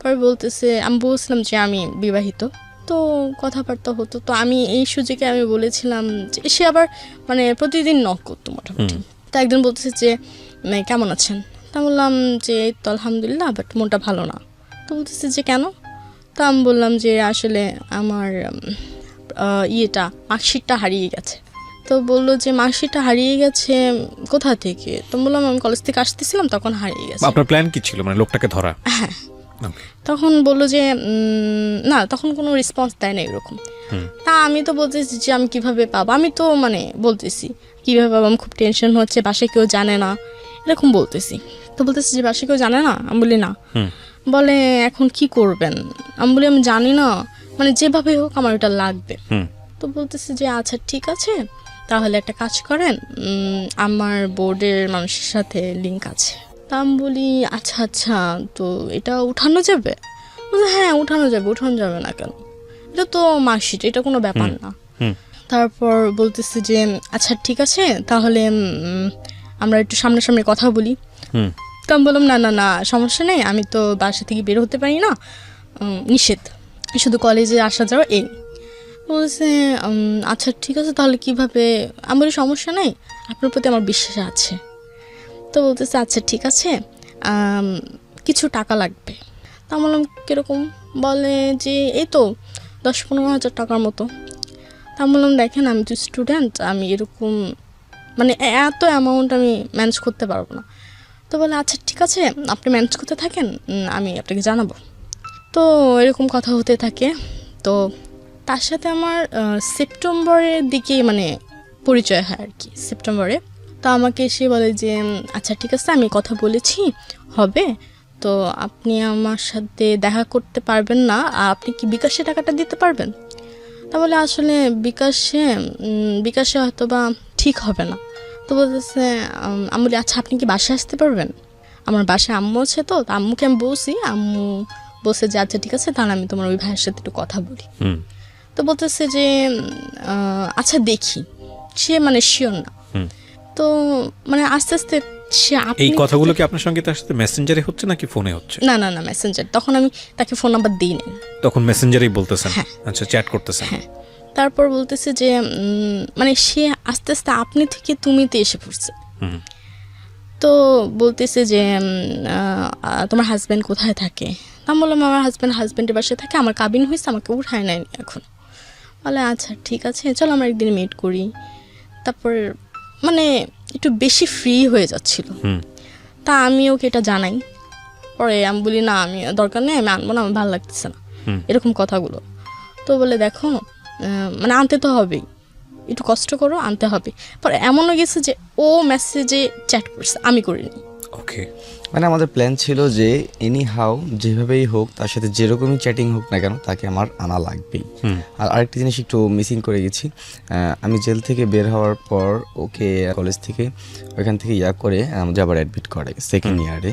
পরে বলতেছে, আমি বলছিলাম যে আমি বিবাহিত, তো কথাবার্তা হতো। তো আমি এই সুযোগে আমি বলেছিলাম যে সে আবার মানে প্রতিদিন নক করতো মোটামুটি। তো একদিন বলতেছে যে কেমন আছেন, তা বললাম যে তো আলহামদুলিল্লাহ, বাট মনটা ভালো না। তো বলতেছে যে কেন? তো আমি বললাম যে আসলে আমার মার্কশিটটা হারিয়ে গেছে। তো বললো যে মার্কশিটটা হারিয়ে গেছে কোথা থেকে? তো বললাম আমি কলেজ থেকে আসতেছিলাম, তখন হারিয়ে গেছে। আপনার প্ল্যান কি ছিল, মানে লোকটাকে ধরা? হ্যাঁ। তখন বললো যে না, তখন কোনো রেসপন্স দেয় না এরকম। তা আমি তো বলতেছি যে আমি কিভাবে পাবো, আমি তো মানে বলতেছি কিভাবে পাবো, আমি খুব টেনশন হচ্ছে, বাসায় কেউ জানে না এরকম বলতেছি। তো বলতেছি যে বাসায় কেউ জানে না? আমি বলি না। বলে এখন কি করবেন? আমি বলি আমি জানি না, মানে যেভাবে হোক আমার এটা লাগবে। তো বলতেছি যে আচ্ছা ঠিক আছে, তাহলে একটা কাজ করেন, আমার বোর্ডের মানুষের সাথে লিঙ্ক আছে। তা আমি বলি আচ্ছা তো এটা উঠানো যাবে? বলছে হ্যাঁ উঠানো যাবে না কেন, এটা তো মার্কশিট, এটা কোনো ব্যাপার না। তারপর বলতেছি যে আচ্ছা ঠিক আছে, তাহলে আমরা একটু সামনাসামনি কথা বলি। তো আমি বললাম না সমস্যা নেই, আমি তো বাসা থেকে বের হতে পারি না, নিষেধ, শুধু কলেজে আসা যাওয়া এই। বলছে আচ্ছা ঠিক আছে, তাহলে কিভাবে? আমি বলি সমস্যা নেই, আপনার প্রতি আমার বিশ্বাস আছে। তো বলতেছে আচ্ছা ঠিক আছে, কিছু টাকা লাগবে। তা আমি বললাম কীরকম? বলে যে এই তো 10-15 হাজার টাকার মতো। তা আমি বললাম দেখেন আমি তো স্টুডেন্ট, আমি এরকম মানে এত অ্যামাউন্ট আমি ম্যানেজ করতে পারবো না। তো বলে আচ্ছা ঠিক আছে, আপনি ম্যানেজ করতে থাকেন, আমি আপনাকে জানাবো। তো এরকম কথা হতে থাকে। তো তার সাথে আমার সেপ্টেম্বরের দিকে মানে পরিচয় হয় আর কি, সেপ্টেম্বরে। তো আমাকে এসে বলে যে আচ্ছা ঠিক আছে, আমি কথা বলেছি হবে, তো আপনি আমার সাথে দেখা করতে পারবেন না, আপনি কি বিকাশে টাকাটা দিতে পারবেন? তা বলে আসলে বিকাশে হয়তো বা ঠিক হবে না। তো বলতেছে আমি বলি আচ্ছা আপনি কি বাসায় আসতে পারবেন? আমার বাসায় আম্মু আছে, তো আম্মুকে আমি বলছি, আম্মু বলছে যে আচ্ছা ঠিক আছে, তাহলে আমি তোমার ওই ভাইয়ের সাথে একটু কথা বলি। তো বলতেছে যে আচ্ছা দেখি, সে মানে শিওর না। তো মানে আস্তে আস্তে সে এই কথাগুলো কি আপনার সঙ্গে তার সাথে মেসেঞ্জারে হচ্ছে নাকি ফোনে হচ্ছে? না না না মেসেঞ্জার। তখন আমি তাকে ফোন নাম্বার দিইনি, তখন মেসেঞ্জারেই বলতেছেন? আচ্ছা, চ্যাট করতেছেন। হ্যাঁ। তারপর বলতেছে যে মানে সে আস্তে আস্তে আপনি থেকে তুমিতে এসে পড়ছে। তো বলতেছে যে তোমার হাজব্যান্ড কোথায় থাকে? আমি বললাম আমার হাজব্যান্ডের বাসায় থাকে, আমার কাবিন হয়েছে, আমাকে উঠায় নেয়নি এখন। বলে আচ্ছা ঠিক আছে, চলো আমরা একদিন মিট করি। তারপর মানে একটু বেশি ফ্রি হয়ে যাচ্ছিল। তা আমি ওকে এটা জানাই। পরে আমি বলি না, আমি দরকার নেই, আমি আনবো না, আমার ভালো লাগতেছে না, এরকম কথাগুলো। তো বলে দেখো মানে আনতে তো হবেই, একটু কষ্ট করো, আনতে হবে। পরে এমনও গেছে যে ও মেসেজে চ্যাট করছে, আমি করিনি। ওকে, মানে আমাদের প্ল্যান ছিল যে এনি হাউ যেভাবেই হোক তার সাথে যেরকমই চ্যাটিং হোক না কেন তাকে আমার আনা লাগবেই। আর আরেকটা জিনিস একটু মিসিং করে গেছি, আমি জেল থেকে বের হওয়ার পর ওকে কলেজ থেকে ওইখান থেকে করে আমাদের আবার অ্যাডমিট করে সেকেন্ড ইয়ারে।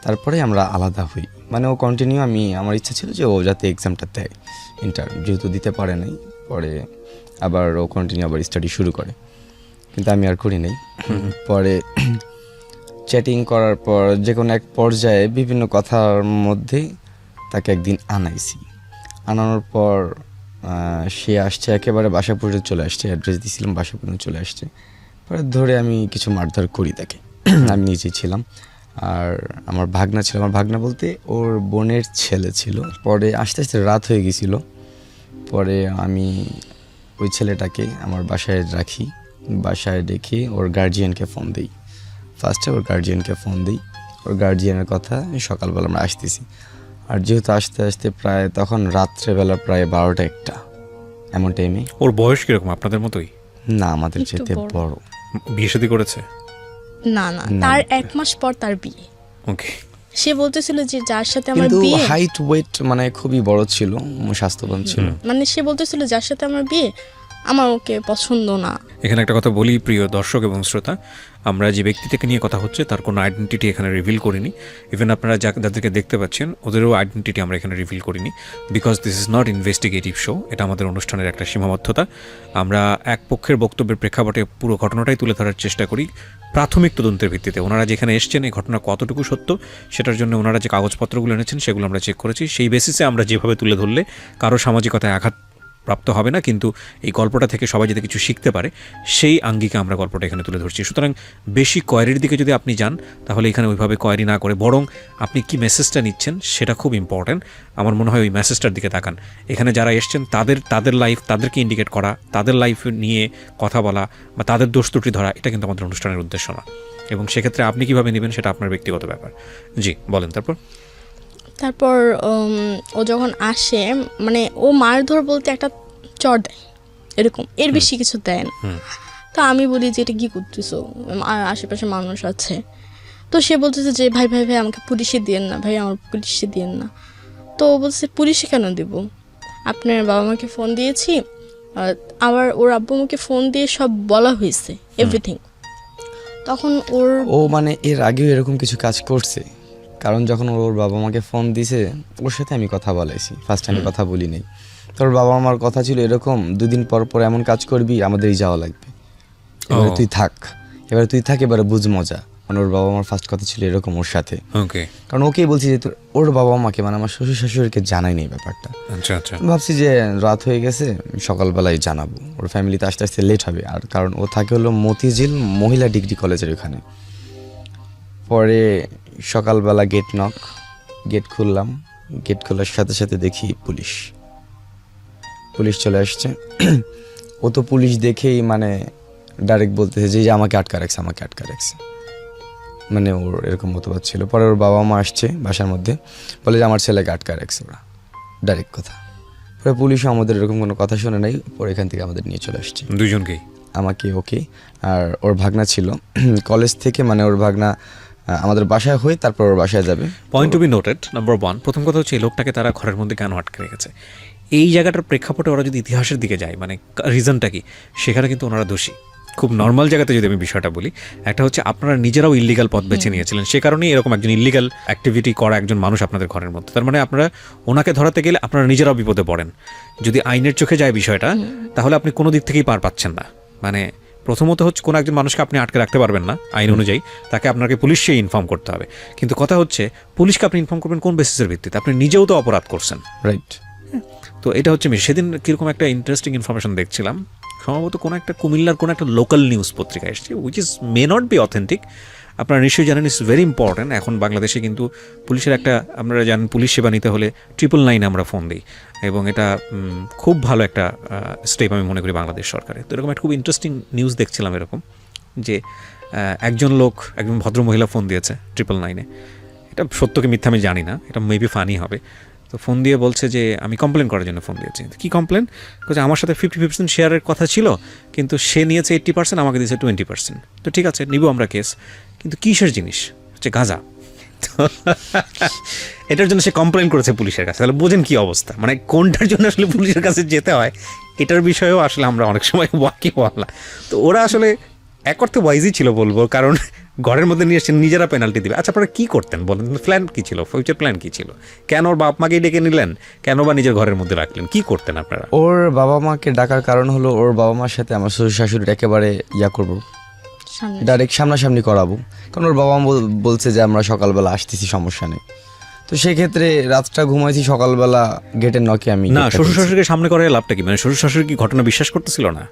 তারপরে আমরা আলাদা হই, মানে ও কন্টিনিউ, আমার ইচ্ছা ছিল যে ও যাতে এক্সামটা দেয় ইন্টার, যেহেতু দিতে পারে নাই, পরে আবার ও কন্টিনিউ আবার স্টাডি শুরু করে, কিন্তু আমি আর করি নাই। পরে চ্যাটিং করার পর যে কোনো এক পর্যায়ে বিভিন্ন কথার মধ্যে তাকে একদিন আনাইছি। আনানোর পর সে আসছে, একেবারে বাসা পর্যন্ত চলে আসছে, অ্যাড্রেস দিয়েছিলাম, বাসা পর্যন্ত চলে আসছে। পরে ধরে আমি কিছু মারধর করি তাকে। আমি নিজেই ছিলাম, আর আমার ভাগনা ছিল, আমার ভাগনা বলতে ওর বোনের ছেলে ছিল। পরে আস্তে আস্তে রাত হয়ে গেছিলো, পরে আমি ওই ছেলেটাকে আমার বাসায় রাখি, বাসায় রেখে ওর গার্জিয়ানকে ফোন দিই। ফার্স্টে ওর গার্জিয়ানকে ফোন দিই, ওর গার্জিয়ানের কথা সকালবেলা আমরা আসতেছি। আর যেহেতু আস্তে আস্তে প্রায় তখন রাত্রেবেলা প্রায় 12টা-1টা এমন টাইমে। ওর বয়স কিরকম? আপনাদের মতোই? না, আমাদের চেয়ে বড়। বিয়ে শাদী করেছে? না না, তার 1 মাস পর তার বিয়ে। ওকে। সে বলতেছিল যে যার সাথে আমার কিন্তু বিয়ে, হাইট ওয়েট মানে খুবই বড় ছিল, স্বাস্থ্যবান ছিল। মানে সে বলতেছিল যার সাথে আমার বিয়ে, আমার ওকে পছন্দ না। এখানে একটা কথা বলি প্রিয় দর্শক এবং শ্রোতা, আমরা যে ব্যক্তিটাকে নিয়ে কথা হচ্ছে তার কোনো আইডেন্টিটি এখানে রিভিল করিনি। ইভেন আপনারা যাদেরকে দেখতে পাচ্ছেন ওদেরও আইডেন্টিটি আমরা এখানে রিভিল করিনি, because this is not investigative show. এটা আমাদের অনুষ্ঠানের একটা সীমাবদ্ধতা। আমরা এক পক্ষের বক্তব্যের প্রেক্ষাপটে পুরো ঘটনাটাই তুলে ধরার চেষ্টা করি প্রাথমিক তদন্তের ভিত্তিতে। ওনারা যেখানে এসছেন এই ঘটনা কতটুকু সত্য সেটার জন্য ওনারা যে কাগজপত্রগুলো এনেছেন সেগুলো আমরা চেক করেছি। সেই বেসিসে আমরা যেভাবে তুলে ধরলে কারো সামাজিকতায় আঘাত প্রাপ্ত হবে না, কিন্তু এই গল্পটা থেকে সবাই যাতে কিছু শিখতে পারে সেই আঙ্গিকে আমরা গল্পটা এখানে তুলে ধরছি। সুতরাং বেশি কোয়ারির দিকে যদি আপনি যান তাহলে এখানে ওইভাবে কোয়ারি না করে বরং আপনি কি মেসেজটা নিচ্ছেন সেটা খুব ইম্পর্ট্যান্ট। আমার মনে হয় ওই মেসেজটার দিকে তাকান। এখানে যারা এসছেন তাদের লাইফ তাদেরকে ইন্ডিকেট করা, তাদের লাইফ নিয়ে কথা বলা বা তাদের দোষ ত্রুটি ধরা, এটা কিন্তু আমাদের অনুষ্ঠানের উদ্দেশ্য না। এবং সেক্ষেত্রে আপনি কীভাবে নেবেন সেটা আপনার ব্যক্তিগত ব্যাপার। জি বলেন। তারপর ও যখন আসে মানে ও মারধর বলতে একটা চর দেয় এরকম, এর বেশি কিছু দেয় না। তো আমি বলি যে এটা কী করতেছো, আশেপাশে মানুষ আছে। তো সে বলতেছে যে ভাই ভাই ভাই আমাকে পুলিশে দিয়েন না, ভাই আমার পুলিশে দিয়েন না। তো ও বলছে পুলিশে কেন দেব, আপনার বাবা মাকে ফোন দিয়েছি, আবার ওর আব্বু আমাকে ফোন দিয়ে সব বলা হয়েছে এভরিথিং। তখন ও মানে এর আগেও এরকম কিছু কাজ করছে, কারণ যখন ওর বাবা মাকে ফোন দিছে ওর সাথে আমি কথা বলেছি, ফার্স্ট আমি কথা বলি নাই। তোর বাবা মার কথা ছিল এরকম 2 দিন পর পর এমন কাজ করবি আমাদেরই যাওয়া লাগবে, এবারে তুই থাক, এবারে বুঝ মজা। মানে ওর বাবা মার ফার্স্ট কথা ছিল এরকম ওর সাথে। কারণ ওকেই বলছি যে ওর বাবা মাকে মানে আমার শ্বশুর শাশুড়িকে জানাই নেই ব্যাপারটা। ভাবছি যে রাত হয়ে গেছে সকালবেলায় জানাবো, ওর ফ্যামিলিতে আস্তে আস্তে লেট হবে। আর কারণ ও থাকে হলো মতিঝিল মহিলা ডিগ্রি কলেজের ওখানে। পরে সকালবেলা গেট খুললাম, গেট খোলার সাথে সাথে দেখি পুলিশ চলে আসছে। ও তো পুলিশ দেখেই মানে ডাইরেক্ট বলতেছে যে আমাকে আটকা রাখছে, মানে ওর এরকম মতবাদ ছিল। পরে ওর বাবা মা আসছে বাসার মধ্যে, বলে যে আমার ছেলেকে আটকা রাখছে ওরা, ডাইরেক্ট কথা। পরে পুলিশও আমাদের এরকম কোনো কথা শুনে নাই, পরে এখান থেকে আমাদের নিয়ে চলে আসছে দুজনকেই, আমাকে ওকে আর ওর ভাগনা ছিল কলেজ থেকে, মানে ওর ভাগনা আমাদের বাসায় হয়ে তারপর ওর বাসায় যাবে। Point to be noted, number 1, প্রথম কথা হচ্ছে এই লোকটাকে তারা ঘরের মধ্যে কেন আটকে রেখেছে, এই জায়গাটার প্রেক্ষাপটে ওরা যদি ইতিহাসের দিকে যায়, মানে রিজনটা কি, সেখানে কিন্তু ওনারা দোষী। খুব নর্মাল জায়গাতে যদি আমি বিষয়টা বলি, একটা হচ্ছে আপনারা নিজেরাও ইল্লিগাল পথ বেছে নিয়েছিলেন, সে কারণেই এরকম একজন ইল্লিগাল অ্যাক্টিভিটি করা একজন মানুষ আপনাদের ঘরের মধ্যে। তার মানে আপনারা ওনাকে ধরাতে গেলে আপনারা নিজেরাও বিপদে পড়েন। যদি আইনের চোখে যায় বিষয়টা, তাহলে আপনি কোনো দিক থেকেই পার পাচ্ছেন না। মানে প্রথমত হচ্ছে কোনো একজন মানুষকে আপনি আটকে রাখতে পারবেন না আইন অনুযায়ী, তাকে আপনাকে পুলিশকে ইনফর্ম করতে হবে। কিন্তু কথা হচ্ছে পুলিশকে আপনি ইনফর্ম করবেন কোন বেসিসের ভিত্তিতে? আপনি নিজেও তো অপরাধ করছেন, রাইট। তো এটা হচ্ছে সেদিন কীরকম একটা ইন্টারেস্টিং ইনফরমেশন দেখছিলাম, সম্ভবত কোনো একটা কুমিল্লার কোনো একটা লোকাল নিউজ পত্রিকা এসছে, which is may not be authentic. আপনারা নিশ্চয়ই জানেন, ইটস ভেরি ইম্পর্ট্যান্ট। এখন বাংলাদেশে কিন্তু পুলিশের একটা, আপনারা জানেন পুলিশ সেবা নিতে হলে 999 আমরা ফোন দিই, এবং এটা খুব ভালো একটা স্টেপ আমি মনে করি বাংলাদেশ সরকারের। তো এরকম একটা খুব ইন্টারেস্টিং নিউজ দেখছিলাম এরকম, যে একজন ভদ্র মহিলা ফোন দিয়েছে 999-এ। এটা সত্য কি মিথ্যা আমি জানি না, এটা মেবি ফানি হবে। তো ফোন দিয়ে বলছে যে আমি কমপ্লেন করার জন্য ফোন দিয়েছি। কী কমপ্লেন? বলছে আমার সাথে 50% শেয়ারের কথা ছিল, কিন্তু সে নিয়েছে 80%, আমাকে দিয়েছে 20%। তো ঠিক আছে, নিব আমরা কেস, কিন্তু কিসের জিনিস? হচ্ছে গাঁজা। তো এটার জন্য সে কমপ্লেন করেছে পুলিশের কাছে। তাহলে বোঝেন কী অবস্থা, মানে কোনটার জন্য আসলে পুলিশের কাছে যেতে হয়, এটার বিষয়েও আসলে আমরা অনেক সময় ওয়াকিবহাল। তো ওরা আসলে এক অর্থে ওয়াইজই ছিল বলবো, কারণ ঘরের মধ্যে নিয়ে এসে নিজেরা পেনাল্টি দিবে। আচ্ছা, আপনারা কী করতেন বলেন? প্ল্যান কী ছিল, ফিউচার প্ল্যান কী ছিল? কেন ওর বাপ মাকেই ডেকে নিলেন, কেন বা নিজের ঘরের মধ্যে রাখলেন, কী করতেন আপনারা? ওর বাবা মাকে ডাকার কারণ হলো ওর বাবা মার সাথে আমার শ্বশুর শাশুড়ির একেবারে করবো, ডাইরেক্ট সামনাসামনি করাবো। কারণ ওর বাবা মা বলছে যে আমরা সকালবেলা আসতেছি, সমস্যা নেই। তো সেক্ষেত্রে রাতটা ঘুমাইছি, সকালবেলা গেটের নকে আমি না, শ্বশুর শাশুড়িকে সামনে করার লাভটা কি? মানে শ্বশুর শাশুড়ি কি ঘটনা বিশ্বাস করতেছিল না?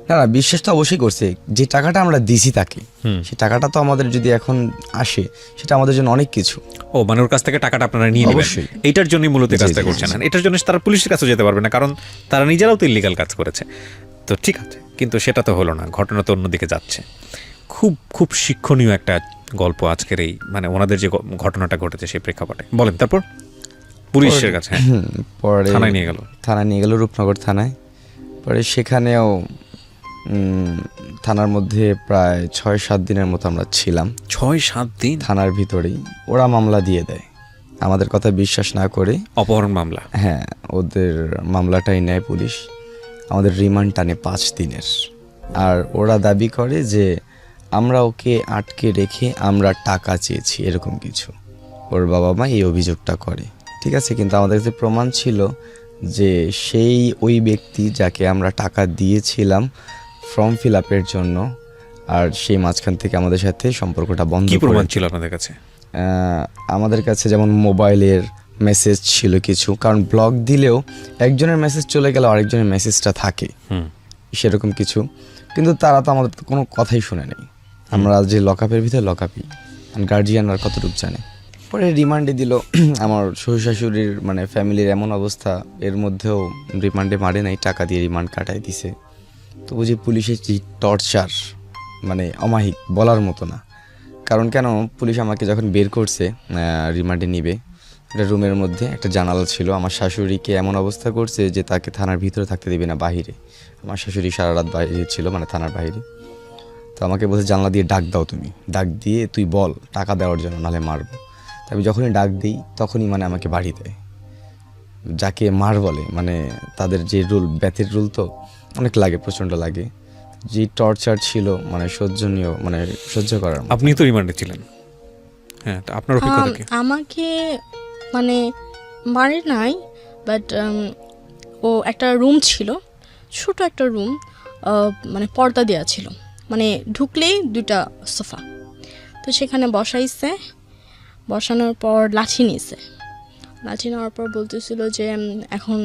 না, বিশ্বাস তো অবশ্যই করছে। যে টাকাটা আমরা দিছি তাকে, সেই টাকাটা তো আমাদের যদি এখন আসে, সেটা আমাদের জন্য অনেক কিছু। ও মানে ওর কাছ থেকে টাকাটা আপনারা নিয়ে নেবেন, এইটার জন্যই মূলত কাজটা করছেন না। এটার জন্য তারা পুলিশের কাছে যেতে পারবে না, কারণ তারা নিজেরাও তো ইল্লিগাল কাজ করেছে। তো ঠিক আছে, কিন্তু সেটা তো হলো না, ঘটনা তো অন্যদিকে যাচ্ছে। খুব খুব শিক্ষণীয় একটা গল্প আজকের এই, মানে ওনাদের যে ঘটনাটা ঘটেছে সেই প্রেক্ষাপটে। বলেন তারপর? পুলিশের কাছে পরে থানায় নিয়ে গেল, রূপনগর থানায়। পরে সেখানেও থানার মধ্যে প্রায় 6-7 দিনের মতো আমরা ছিলাম। 6-7 দিন থানার ভিতরেই ওরা মামলা দিয়ে দেয়, আমাদের কথা বিশ্বাস না করে। অপহরণ মামলা? হ্যাঁ, ওদের মামলাটাই নেয় পুলিশ। আমাদের রিমান্ড টানে 5 দিনের। আর ওরা দাবি করে যে আমরা ওকে আটকে রেখে আমরা টাকা চেয়েছি, এরকম কিছু ওর বাবা মা এই অভিযোগটা করে। ঠিক আছে, কিন্তু আমাদের কাছে প্রমাণ ছিল যে ওই ব্যক্তি যাকে আমরা টাকা দিয়েছিলাম ফর্ম ফিল আপের জন্য, আর সেই মাঝখান থেকে আমাদের সাথে সম্পর্কটা বন্ধ। কি প্রমাণ ছিল আপনাদের কাছে? আমাদের কাছে যেমন মোবাইলের মেসেজ ছিল কিছু, কারণ ব্লক দিলেও একজনের মেসেজ চলে গেলে আরেকজনের মেসেজটা থাকে, সেরকম কিছু। কিন্তু তারা তো আমাদের কোনো কথাই শুনে নেই। আমরা যে লকআপের ভিতরে লকআপই, গার্জিয়ান আর কতটুকু জানে। পরে রিমান্ডে দিল। আমার শ্বশুর শাশুড়ির মানে ফ্যামিলির এমন অবস্থা, এর মধ্যেও রিমান্ডে মারে নাই, টাকা দিয়ে রিমান্ড কাটাই দিছে। তো বুঝি পুলিশের যে টর্চার, মানে অমায়িক, বলার মতো না। কারণ কেন, পুলিশ আমাকে যখন বের করছে রিমান্ডে নিবে, একটা রুমের মধ্যে একটা জানালা ছিল। আমার শাশুড়িকে এমন অবস্থা করছে যে তাকে থানার ভিতরে থাকতে দেবে না, বাহিরে। আমার শাশুড়ি সারা রাত বাইরে ছিল, মানে থানার বাইরে। তো আমাকে বলছে জানলা দিয়ে ডাক দাও, তুমি ডাক দিয়ে তুই বল টাকা দেওয়ার জন্য, নাহলে মারবো। আমি যখনই ডাক দিই তখনই মানে আমাকে বাড়ি দেয়। যাকে মার বলে, মানে তাদের যে রুল, ব্যাথের রুল তো অনেক লাগে, প্রচণ্ড লাগে। যে টর্চার ছিল মানে সহ্যনীয়, মানে সহ্য করার। আপনি তো রিমান্ডে ছিলেন, হ্যাঁ, তো আপনার অভিজ্ঞতা কি? আমাকে মানে মারে নাই, বাট ও একটা রুম ছিল, ছোট একটা রুম, মানে পর্দা দেওয়া ছিল, মানে ঢুকলেই 2টা সোফা। তো সেখানে বসাইছে, বসানোর পর লাঠি নিয়েছে। লাঠি নেওয়ার পর বলতেছিল যে এখন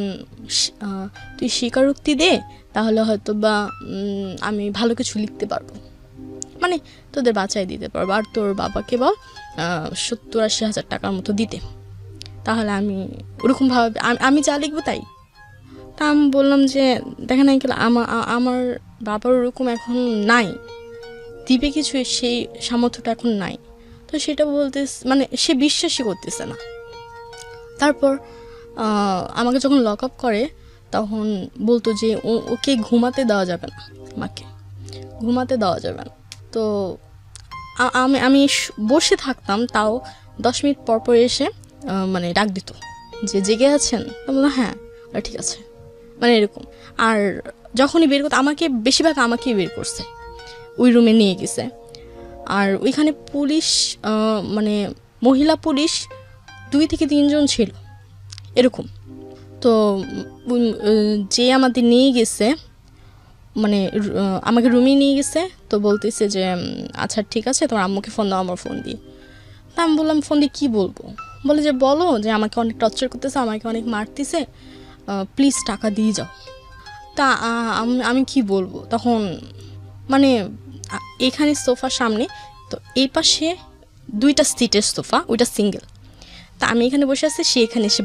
তুই স্বীকারোক্তি দে, তাহলে হয়তো বা আমি ভালো কিছু লিখতে পারবো। মানে তোদের বাঁচাই দিতে পারবো, আর তোর বাবাকে বল 70-80 হাজার টাকার মতো দিতে, তাহলে আমি ওরকমভাবে আমি যা লিখবো তাই। তা আমি বললাম যে দেখেন আঙ্কেল, আমার বাবার ওরকম এখন নাই, দিবে কিছু সেই সামর্থ্যটা এখন নাই। তো সেটা বলতে মানে সে বিশ্বাসই করতেছে না। তারপর আমাকে যখন লক আপ করে তখন বলতো যে ওকে ঘুমাতে দেওয়া যাবে না, আমাকে ঘুমাতে দেওয়া যাবে না। তো আমি বসে থাকতাম, তাও 10 মিনিট পর পর এসে মানে ডাক দিত যে জেগে আছেন, বললাম হ্যাঁ, ঠিক আছে, মানে এরকম। আর যখনই বের করতো আমাকে, বেশিরভাগ আমাকেই বের করছে, ওই রুমে নিয়ে গেছে। আর ওইখানে পুলিশ মানে মহিলা পুলিশ 2 থেকে 3 জন ছিল এরকম। তো যে আমাদের নিয়ে গেছে, মানে আমাকে রুমে নিয়ে গেছে, তো বলতেছে যে আচ্ছা ঠিক আছে, তোমার আম্মুকে ফোন দাও আমার ফোন দিয়ে। তা আমি বললাম ফোন দিয়ে কী বলবো? বলে যে বলো যে আমাকে অনেক টর্চার করতেছে, আমাকে অনেক মারতেছে, প্লিজ টাকা দিয়ে যাও। তা আমি কি বলবো তখন, মানে এখানে সোফার সামনে, তো এই পাশে 2টা সিটের সোফা, ওইটা সিঙ্গেল। তা আমি এখানে বসে আছি, সে এখানে এসে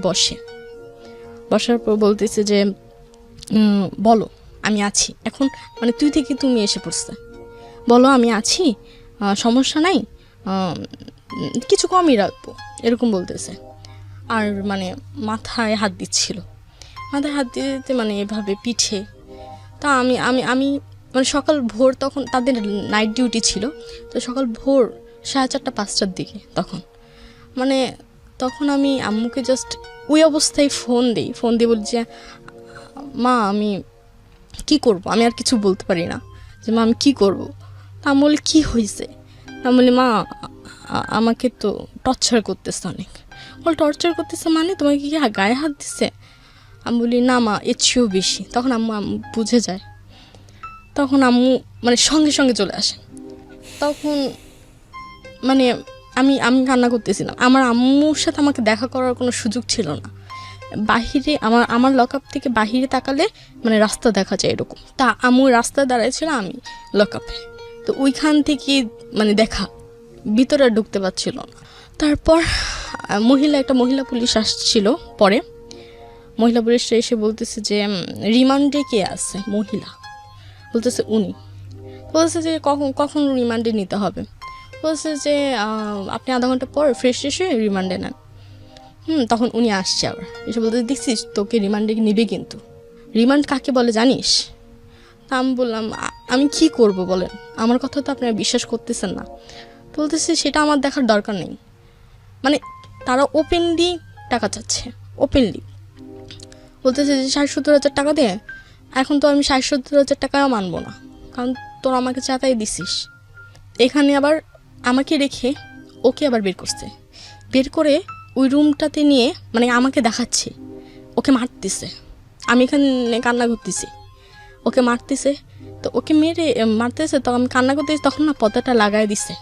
বসার পর বলতেছে যে বলো আমি আছি এখন, মানে তুই থেকে তুমি এসে পড়ছে, বলো আমি আছি, সমস্যা নাই, কিছু কমই রাখবো, এরকম বলতেছে। আর মানে মাথায় হাত দিচ্ছিল, মাথায় হাত দিতে মানে এভাবে পিঠে। তা আমি আমি আমি মানে সকাল ভোর, তখন তাদের নাইট ডিউটি ছিল, তো সকাল ভোর 4:30-5টার দিকে তখন আমি আম্মুকে জাস্ট ওই অবস্থায় ফোন দিয়ে বলি যে মা আমি কি করব, আমি আর কিছু বলতে পারি না, যে মা আমি কি করব। তা আমি বলি কী হয়েছে? আমি বলি মা আমাকে তো টর্চার করতেছে অনেক। বল টর্চার করতেছে মানে তোমাকে কি গায়ে হাত দিচ্ছে? আমি বলি না মা, এর চেয়েও বেশি। তখন আম্মু বুঝে যায়, তখন আম্মু মানে সঙ্গে সঙ্গে চলে আসে। তখন মানে আমি কান্না করতেছিলাম। আমার আম্মুর সাথে আমাকে দেখা করার কোনো সুযোগ ছিল না। বাহিরে আমার লকআপ থেকে বাহিরে তাকালে মানে রাস্তা দেখা যায় এরকম। তা আম্মু রাস্তায় দাঁড়াইছিল, আমি লকআপে, তো ওইখান থেকে মানে দেখা, ভিতরে আর ঢুকতে পারছিল না। তারপর একটা মহিলা পুলিশ আসছিল পরে। মহিলা পুলিশটা এসে বলতেছে যে রিমান্ডে কে আছে? মহিলা বলতেছে উনি। বলতেছে যে কখন রিমান্ডে নিতে হবে? বলছে যে আপনি আধা ঘন্টা পর ফ্রেশ এসে রিমান্ডে নেন। তখন উনি আসছে আবার, এসে বলতে দেখছিস তোকে রিমান্ডে নিবে, কিন্তু রিমান্ড কাকে বলে জানিস? তা আমি বললাম আমি কি করব বলেন, আমার কথা তো আপনারা বিশ্বাস করতেছেন না। তো বলতেছে সেটা আমার দেখার দরকার নেই। মানে তারা ওপেনলি টাকা চাচ্ছে, ওপেনলি বলতেছে যে 60-70 হাজার টাকা দে। এখন তো আমি 60-70 হাজার টাকাও মানবো না, কারণ তোর আমাকে চাতাই দিছিস। এখানে আবার আমাকে রেখে ওকে আবার বের করছে, বের করে ওই রুমটাতে নিয়ে মানে আমাকে দেখাচ্ছে, ওকে মারতেছে। আমি এখানে কান্না করতেছি, ওকে মারতেছে। তো ওকে মারতেছে, তো আমি কান্না করতেছি, তখন না পর্দাটা লাগাই দিছে,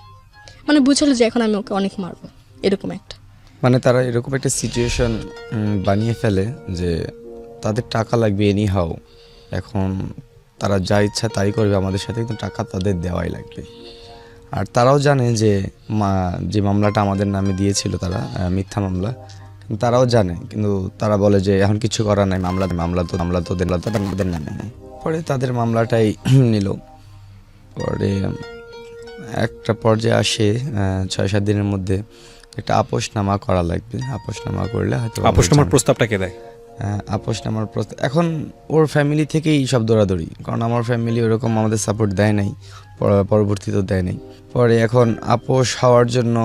মানে বুঝলো যে এখন আমি ওকে অনেক মারবো, এরকম একটা। মানে তারা এরকম একটা সিচুয়েশন বানিয়ে ফেলে যে তাদের টাকা লাগবে এনি হাউ, এখন তারা যা ইচ্ছা তাই করবে আমাদের সাথে, কিন্তু টাকা তাদের দেওয়াই লাগবে। আর তারাও জানে যে যে মামলাটা আমাদের নামে দিয়েছিল তারা মিথ্যা মামলা, তারাও জানে, কিন্তু তারা বলে যে এখন কিছু করার নাই, মামলা তো আমাদের নামে নেই। পরে তাদের মামলাটাই নিল। পরে একটা পর্যায়ে আসে 6-7 দিনের মধ্যে একটা আপোষনামা করা লাগবে। আপোষনামা করলে হয়তো আপোষনামার প্রস্তাবটা কে দেয়? আপোষনামার প্রস্তাব এখন ওর ফ্যামিলি থেকেই সব দৌড়াদৌড়ি, কারণ আমার ফ্যামিলি ওরকম আমাদের সাপোর্ট দেয় নাই, পরবর্তীতেও দেয় নাই। পরে এখন আপোষ হওয়ার জন্য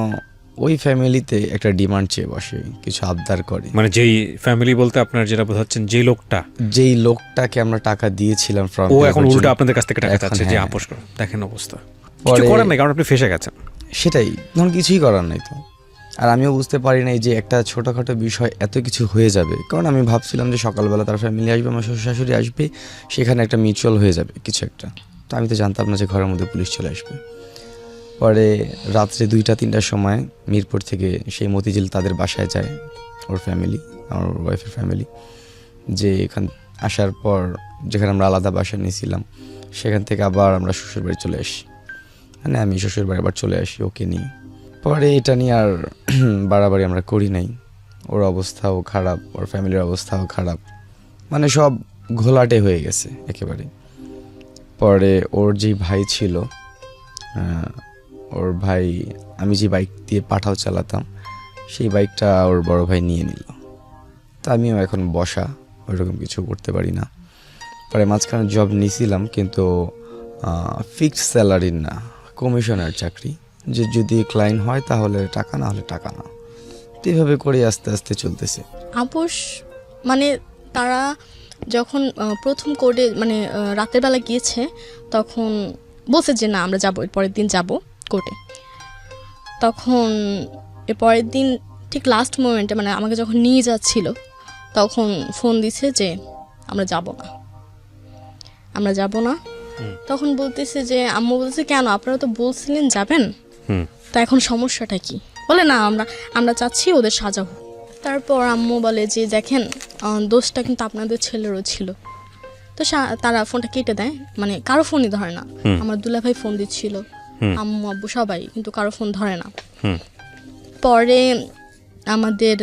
ওই ফ্যামিলিতে একটা ডিমান্ড চেয়ে বসে, কিছু আবদার করে। মানে যেই ফ্যামিলি বলতে আপনার যেটা বোঝাচ্ছেন, যেই লোকটাকে আমরা টাকা দিয়েছিলাম, ও এখন উল্টা আপনাদের কাছ থেকে টাকা চাচ্ছে যে আপোষ করো। দেখেন অবস্থা, কিছু করার নাই, কারণ আপনি ফেসে গেছেন। সেটাই, তখন কিছুই করার নাই তো। আর আমিও বুঝতে পারি নাই যে একটা ছোটোখাটো বিষয় এত কিছু হয়ে যাবে, কারণ আমি ভাবছিলাম যে সকালবেলা তার ফ্যামিলি আসবে, আমার শ্বশুর শাশুড়ি আসবে, সেখানে একটা মিউচুয়াল হয়ে যাবে কিছু একটা। তো আমি তো জানতাম না যে ঘরের মধ্যে পুলিশ চলে আসবে। পরে রাত্রে 2-3টার সময় মিরপুর থেকে সেই মতিঝিল তাদের বাসায় যায় ওর ফ্যামিলি, আমার ওয়াইফের ফ্যামিলি। যে এখান আসার পর যেখানে আমরা আলাদা বাসা নিয়েছিলাম, সেখান থেকে আবার আমরা শ্বশুরবাড়ি চলে আসি। মানে আমি শ্বশুর বাড়ি আবার চলে আসি ওকে নিয়ে। পরে এটা নিয়ে আর বাড়াবাড়ি আমরা করি নাই। ওর অবস্থাও খারাপ, ওর ফ্যামিলির অবস্থাও খারাপ, মানে সব ঘোলাটে হয়ে গেছে একেবারে। পরে ওর যে ভাই ছিল, ওর ভাই, আমি যে বাইক দিয়ে পাঠাও চালাতাম সেই বাইকটা ওর বড় ভাই নিয়ে নিল। তা আমিও এখন বসা, ওইরকম কিছু করতে পারি না। পরে মাঝখানে জব নিয়েছিলাম, কিন্তু ফিক্সড স্যালারির না, কমিশনের চাকরি, যে যদি ক্লায়েন্ট হয় তাহলে টাকা, না হলে টাকা না। তো এইভাবে করে আস্তে আস্তে চলতেছে। আপোষ মানে তারা যখন প্রথম কোর্টে মানে রাতের বেলা গিয়েছে, তখন বলছে যে না আমরা যাবো, এর পরের দিন যাব কোর্টে। তখন এর পরের দিন ঠিক লাস্ট মোমেন্টে মানে আমাকে যখন নিয়ে যাচ্ছিল, তখন ফোন দিছে যে আমরা যাব না। তখন বলতেছে যে আম্মু বলছে কেন, আপনারা তো বলছিলেন যাবেন, তা এখন সমস্যাটা কি? বলে না আমরা চাচ্ছি ওদের সাজা হোক। তারপর আম্মু বলে যে দেখেন দোষটা কিন্তু আপনাদের ছেলেরও ছিল। তো তারা ফোনটা কেটে দেয়, মানে কারো ফোনই ধরে না। আমার দুলাভাই ফোন দিচ্ছিল, আম্মু আব্বু সবাই, কিন্তু কারো ফোন ধরে না। পরে আমাদের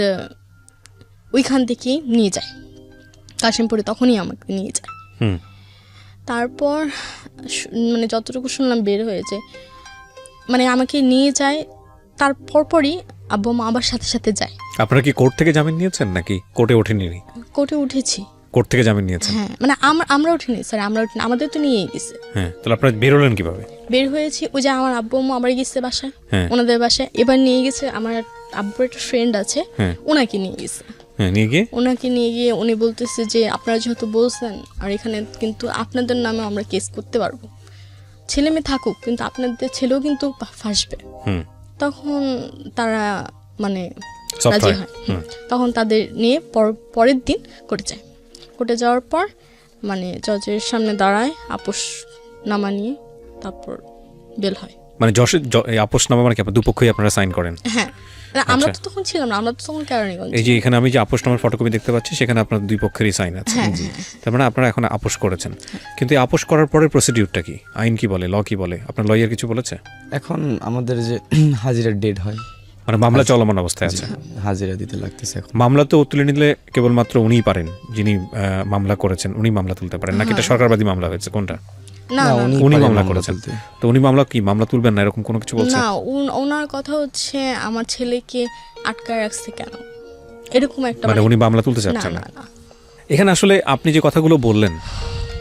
ওইখান থেকেই নিয়ে যায় কাশিমপুরে, তখনই আমাকে নিয়ে যায়। তারপর মানে যতটুকু শুনলাম বের হয়েছে, মানে আমাকে নিয়ে যায়, তার পরপরই আব্বু মা আবার সাথে সাথে যায়। আপনারা কি কোর্ট থেকে জামিন নিয়েছেন নাকি কোর্টে ওঠেনি? কোর্টে উঠেছি। কোর্ট থেকে জামিন নিয়েছেন? হ্যাঁ, মানে আমরা উঠিনি স্যার, আমাদের তো নিয়েই গেছে। হ্যাঁ, তাহলে আপনারা বের হলেন কিভাবে? বের হয়েছি ওই যে আমার আব্বু আম্মু আবার গেছে বাসায়, ওনাদের বাসায়। এবার নিয়ে গেছে আমার আব্বুর একটা ফ্রেন্ড আছে, ওনাকে নিয়ে গেছে। ওনাকে নিয়ে গিয়ে উনি বলতেছে যে আপনারা যেহেতু বলছেন, আর এখানে কিন্তু আপনাদের নামে আমরা কেস করতে পারবো, ছেলে মেয়ে থাকুক কিন্তু আপনাদের ছেলেও কিন্তু ফাঁসবে। তখন তারা মানে রাজি হয়। তখন তাদের নিয়ে পরের দিন কোর্টে যায়। কোর্টে যাওয়ার পর মানে জজের সামনে দাঁড়ায়, আপোষ নামা নিয়ে তারপর বেল হয়। মানে আপোষ নামা মানে কি দুপক্ষই আপনারা সাইন করেন? হ্যাঁ, আমরা তো তখন ছিলাম না, আমরা তো তখন কেরানীগঞ্জ। এই যে এখানে আমি যে আপোষ নামার ফটোকপি দেখতে পাচ্ছি, সেখানে আপনার দুই পক্ষেরই সাইন আছে। তার মানে আপনারা এখন আপোষ করেছেন। কিন্তু এই আপোষ করার পরের প্রসিডিউরটা কি, আইন কি বলে, ল কি বলে? আপনার লয়ার কিছু বলেছে? এখন আমাদের যে হাজিরার ডেট হয়, মানে মামলা চলমান অবস্থায় আছে, হাজিরা দিতে লাগতেছে। এখন মামলা তো তুলে নিলে কেবলমাত্র উনিই পারেন, যিনি মামলা করেছেন উনি মামলা তুলতে পারেন, নাকি এটা সরকারবাদী মামলা হয়েছে? কোনটা? না, উনি মামলা করেছেন। তো উনি মামলা তুলবেন না এরকম কোনো কিছু বলছেন না? ওনার কথা হচ্ছে আমার ছেলেকে আটকায় রাখছে কেন, এরকম একটা, মানে উনি মামলা তুলতে চাচ্ছেন না। এখানে আসলে আপনি যে কথাগুলো বললেন,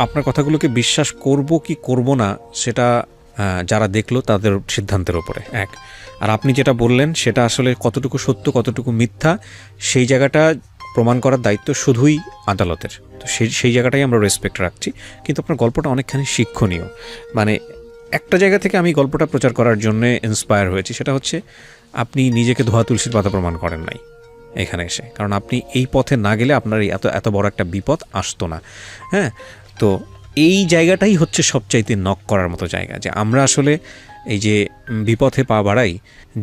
আপনার কথাগুলোকে বিশ্বাস করব কি করব না সেটা যারা দেখলো তাদের সিদ্ধান্তের উপরে এক। আর আপনি যেটা বললেন সেটা আসলে কতটুকু সত্য কতটুকু মিথ্যা, সেই জায়গাটা প্রমাণ করার দায়িত্ব শুধুই আদালতের। তো সেই জায়গাটাই আমরা রেসপেক্ট রাখছি। কিন্তু আপনার গল্পটা অনেকখানি শিক্ষণীয়। মানে একটা জায়গা থেকে আমি গল্পটা প্রচার করার জন্য ইন্সপায়ার হয়েছি, সেটা হচ্ছে আপনি নিজেকে ধোয়া তুলসীর পাতা প্রমাণ করেন নাই এখানে এসে, কারণ আপনি এই পথে না গেলে আপনার এত বড় একটা বিপদ আসতো না। হ্যাঁ, তো এই জায়গাটাই হচ্ছে সবচাইতে নক করার মতো জায়গা, যে আমরা আসলে এই যে বিপথে পা বাড়াই,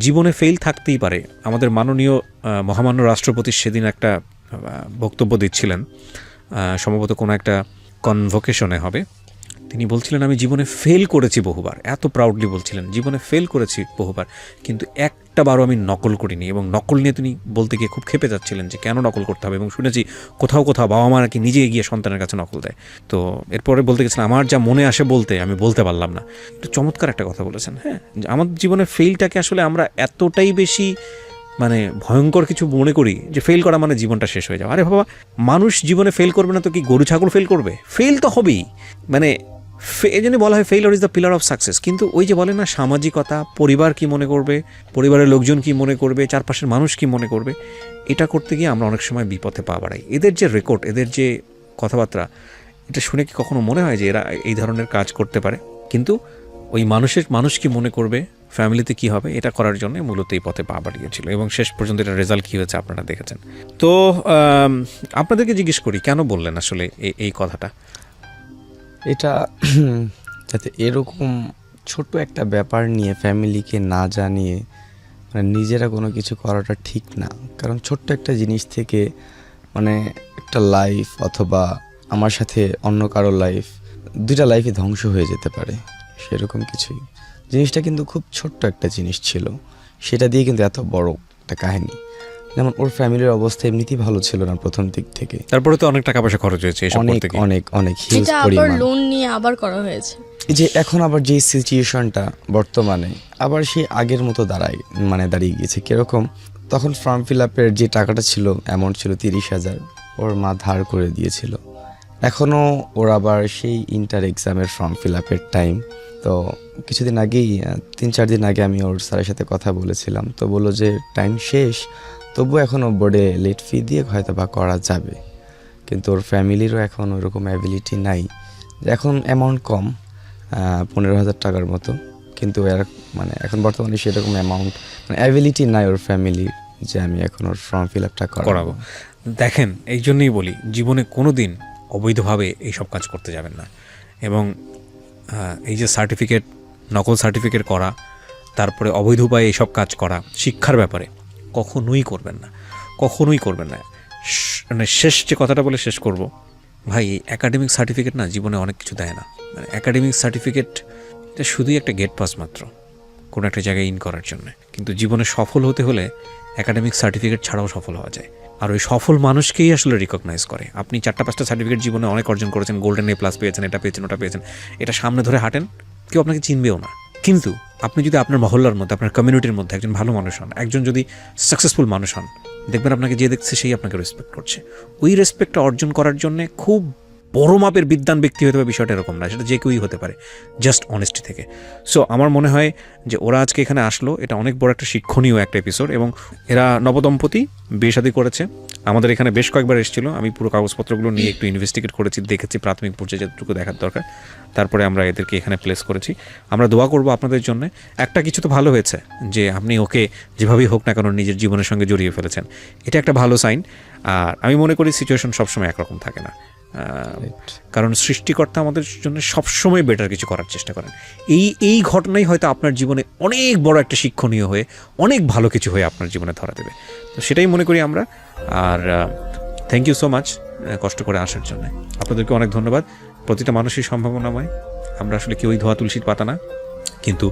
জীবনে ফেল থাকতেই পারে। আমাদের মাননীয় মহামান্য রাষ্ট্রপতি সেদিন একটা বক্তব্য দিচ্ছিলেন, সম্ভবত কোনো একটা কনভোকেশনে হবে। তিনি বলছিলেন আমি জীবনে ফেল করেছি বহুবার, এত প্রাউডলি বলছিলেন জীবনে ফেল করেছি বহুবার, কিন্তু একটা বারও আমি নকল করিনি। এবং নকল নিয়ে তিনি বলতে গিয়ে খুব ক্ষেপে যাচ্ছিলেন যে কেন নকল করতে হবে, এবং শুনেছি কোথাও বাবা মা নাকি নিজে গিয়ে সন্তানের কাছে নকল দেয়। তো এরপরে বলতে গেছিলাম আমার যা মনে আসে বলতে, আমি বলতে পারলাম না। একটু চমৎকার একটা কথা বলেছেন। হ্যাঁ, আমাদের জীবনে ফেলটাকে আসলে আমরা এতটাই বেশি মানে ভয়ঙ্কর কিছু মনে করি যে ফেল করা মানে জীবনটা শেষ হয়ে যাওয়া। আরে বাবা, মানুষ জীবনে ফেল করবে না তো কি গরু ছাগল ফেল করবে? ফেল তো হবেই। মানে এই জন্য বলা হয় failure is the pillar of success. কিন্তু ওই যে বলে না, সামাজিকতা, পরিবার কি মনে করবে, পরিবারের লোকজন কি মনে করবে, চারপাশের মানুষ কি মনে করবে, এটা করতে গিয়ে আমরা অনেক সময় বিপথে পা বাড়াই। এদের যে রেকর্ড, এদের যে কথাবার্তা, এটা শুনে কি কখনো মনে হয় যে এরা এই ধরনের কাজ করতে পারে? কিন্তু ওই মানুষ কি মনে করবে, ফ্যামিলিতে কি হবে, এটা করার জন্য মূলত এই পথে পা বাড়িয়েছিল। এবং শেষ পর্যন্ত এটা রেজাল্ট কী হয়েছে আপনারা দেখেছেন। তো আপনাদেরকে জিজ্ঞেস করি, কেন বললেন আসলে এই কথাটা? এটা যাতে এরকম ছোট একটা ব্যাপার নিয়ে ফ্যামিলিকে না জানিয়ে মানে নিজেরা কোনো কিছু করাটা ঠিক না। কারণ ছোট্ট একটা জিনিস থেকে মানে একটা লাইফ, অথবা আমার সাথে অন্য কারো লাইফ, দুইটা লাইফই ধ্বংস হয়ে যেতে পারে, সেরকম কিছুই। জিনিসটা কিন্তু খুব ছোট্ট একটা জিনিস ছিল, সেটা দিয়ে কিন্তু এত বড় একটা কাহিনী। যেমন ওর ফ্যামিলির অবস্থা এমনিতেই ভালো ছিল না প্রথম দিক থেকে, তারপরে তো অনেক টাকা পয়সা খরচ হয়েছে এসব অনেক করতে গিয়ে। অনেক অনেক হিউজ এটা আবার পরিমাণ। লোন নিয়ে আবার করা হয়েছে। এই যে এখন আবার যে সিচুয়েশনটা বর্তমানে আবার সেই আগের মতো দাঁড়িয়ে গিয়েছে। কিরকম, তখন ফর্ম ফিল আপের যে টাকাটা ছিল, অ্যামাউন্ট ছিল 30,000, ওর মা ধার করে দিয়েছিল। এখনও ওর আবার সেই ইন্টার এক্সামের ফর্ম ফিল আপের টাইম। তো কিছুদিন আগেই 3-4 দিন আগে আমি ওর স্যারের সাথে কথা বলেছিলাম, তো বললো যে টাইম শেষ, তবু এখনও বোর্ডে লেট ফি দিয়ে হয়তো বা করা যাবে। কিন্তু ওর ফ্যামিলিরও এখন ওইরকম অ্যাবিলিটি নাই, যে এখন অ্যামাউন্ট কম, 15,000 টাকার মতো, কিন্তু এর মানে এখন বর্তমানে সেরকম অ্যামাউন্ট মানে অ্যাবিলিটি নাই ওর ফ্যামিলির যে আমি এখন ওর ফর্ম ফিল আপটা করাবো। দেখেন, এই জন্যই বলি জীবনে কোনো দিন অবৈধভাবে এইসব কাজ করতে যাবেন না। এবং এই যে সার্টিফিকেট, নকল সার্টিফিকেট করা, তারপরে অবৈধ উপায়ে এইসব কাজ করা, শিক্ষার ব্যাপারে কখনোই করবেন না, কখনোই করবেন না। মানে শেষ যে কথাটা বলে শেষ করব, ভাই একাডেমিক সার্টিফিকেট না জীবনে অনেক কিছু দেয় না। মানে একাডেমিক সার্টিফিকেট এটা শুধুই একটা গেট পাস মাত্র কোনো একটা জায়গায় ইন করার জন্য। কিন্তু জীবনে সফল হতে হলে একাডেমিক সার্টিফিকেট ছাড়াও সফল হওয়া যায়। আর ওই সফল মানুষকেই আসলে রিকগনাইজ করে। আপনি 4-5টা সার্টিফিকেট জীবনে অনেক অর্জন করেছেন, গোল্ডেন A+ পেয়েছেন, এটা পেয়েছেন, ওটা পেয়েছেন, এটা সামনে ধরে হাঁটেন, কেউ আপনাকে চিনবেও না। কিন্তু আপনি যদি আপনার মহল্লার মধ্যে, আপনার কমিউনিটির মধ্যে একজন ভালো মানুষ হন, একজন যদি সাকসেসফুল মানুষ হন, দেখবেন আপনাকে যে দেখছে সেই আপনাকে রেসপেক্ট করছে। ওই রেসপেক্টটা অর্জন করার জন্যে খুব বড় মাপের বিদ্বান ব্যক্তি হতে হবে বিষয়টা এরকম না, সেটা যে কেউই হতে পারে, জাস্ট অনেস্টি থেকে। সো আমার মনে হয় যে ওরা আজকে এখানে আসলো, এটা অনেক বড় একটা শিক্ষণীয় একটা এপিসোড। এবং এরা নবদম্পতি, বিয়ে শাদী করেছে, আমাদের এখানে বেশ কয়েকবার এসেছিল। আমি পুরো কাগজপত্রগুলো নিয়ে একটু ইনভেস্টিগেট করেছি, দেখেছি প্রাথমিক পর্যায়ে যতটুকু দেখার দরকার, তারপরে আমরা এদেরকে এখানে প্লেস করেছি। আমরা দোয়া করব আপনাদের জন্য। একটা কিছু তো ভালো হয়েছে যে আপনি ওকে যেভাবেই হোক না কেন নিজের জীবনের সঙ্গে জড়িয়ে ফেলেছেন, এটা একটা ভালো সাইন। আর আমি মনে করি সিচুয়েশন সবসময় একরকম থাকে না, কারণ সৃষ্টিকর্তা আমাদের জন্য সবসময় বেটার কিছু করার চেষ্টা করেন। এই ঘটনাই হয়তো আপনার জীবনে অনেক বড় একটা শিক্ষণীয় হয়ে অনেক ভালো কিছু হয়ে আপনার জীবনে ধরা দেবে। তো সেটাই মনে করি আমরা। আর থ্যাংক ইউ সো মাচ কষ্ট করে আসার জন্য। আপনাদেরকে অনেক ধন্যবাদ। প্রতিটা মানুষই সম্ভাবনাময়, আমরা আসলে কেউই ধোয়া তুলসীর পাতা না, কিন্তু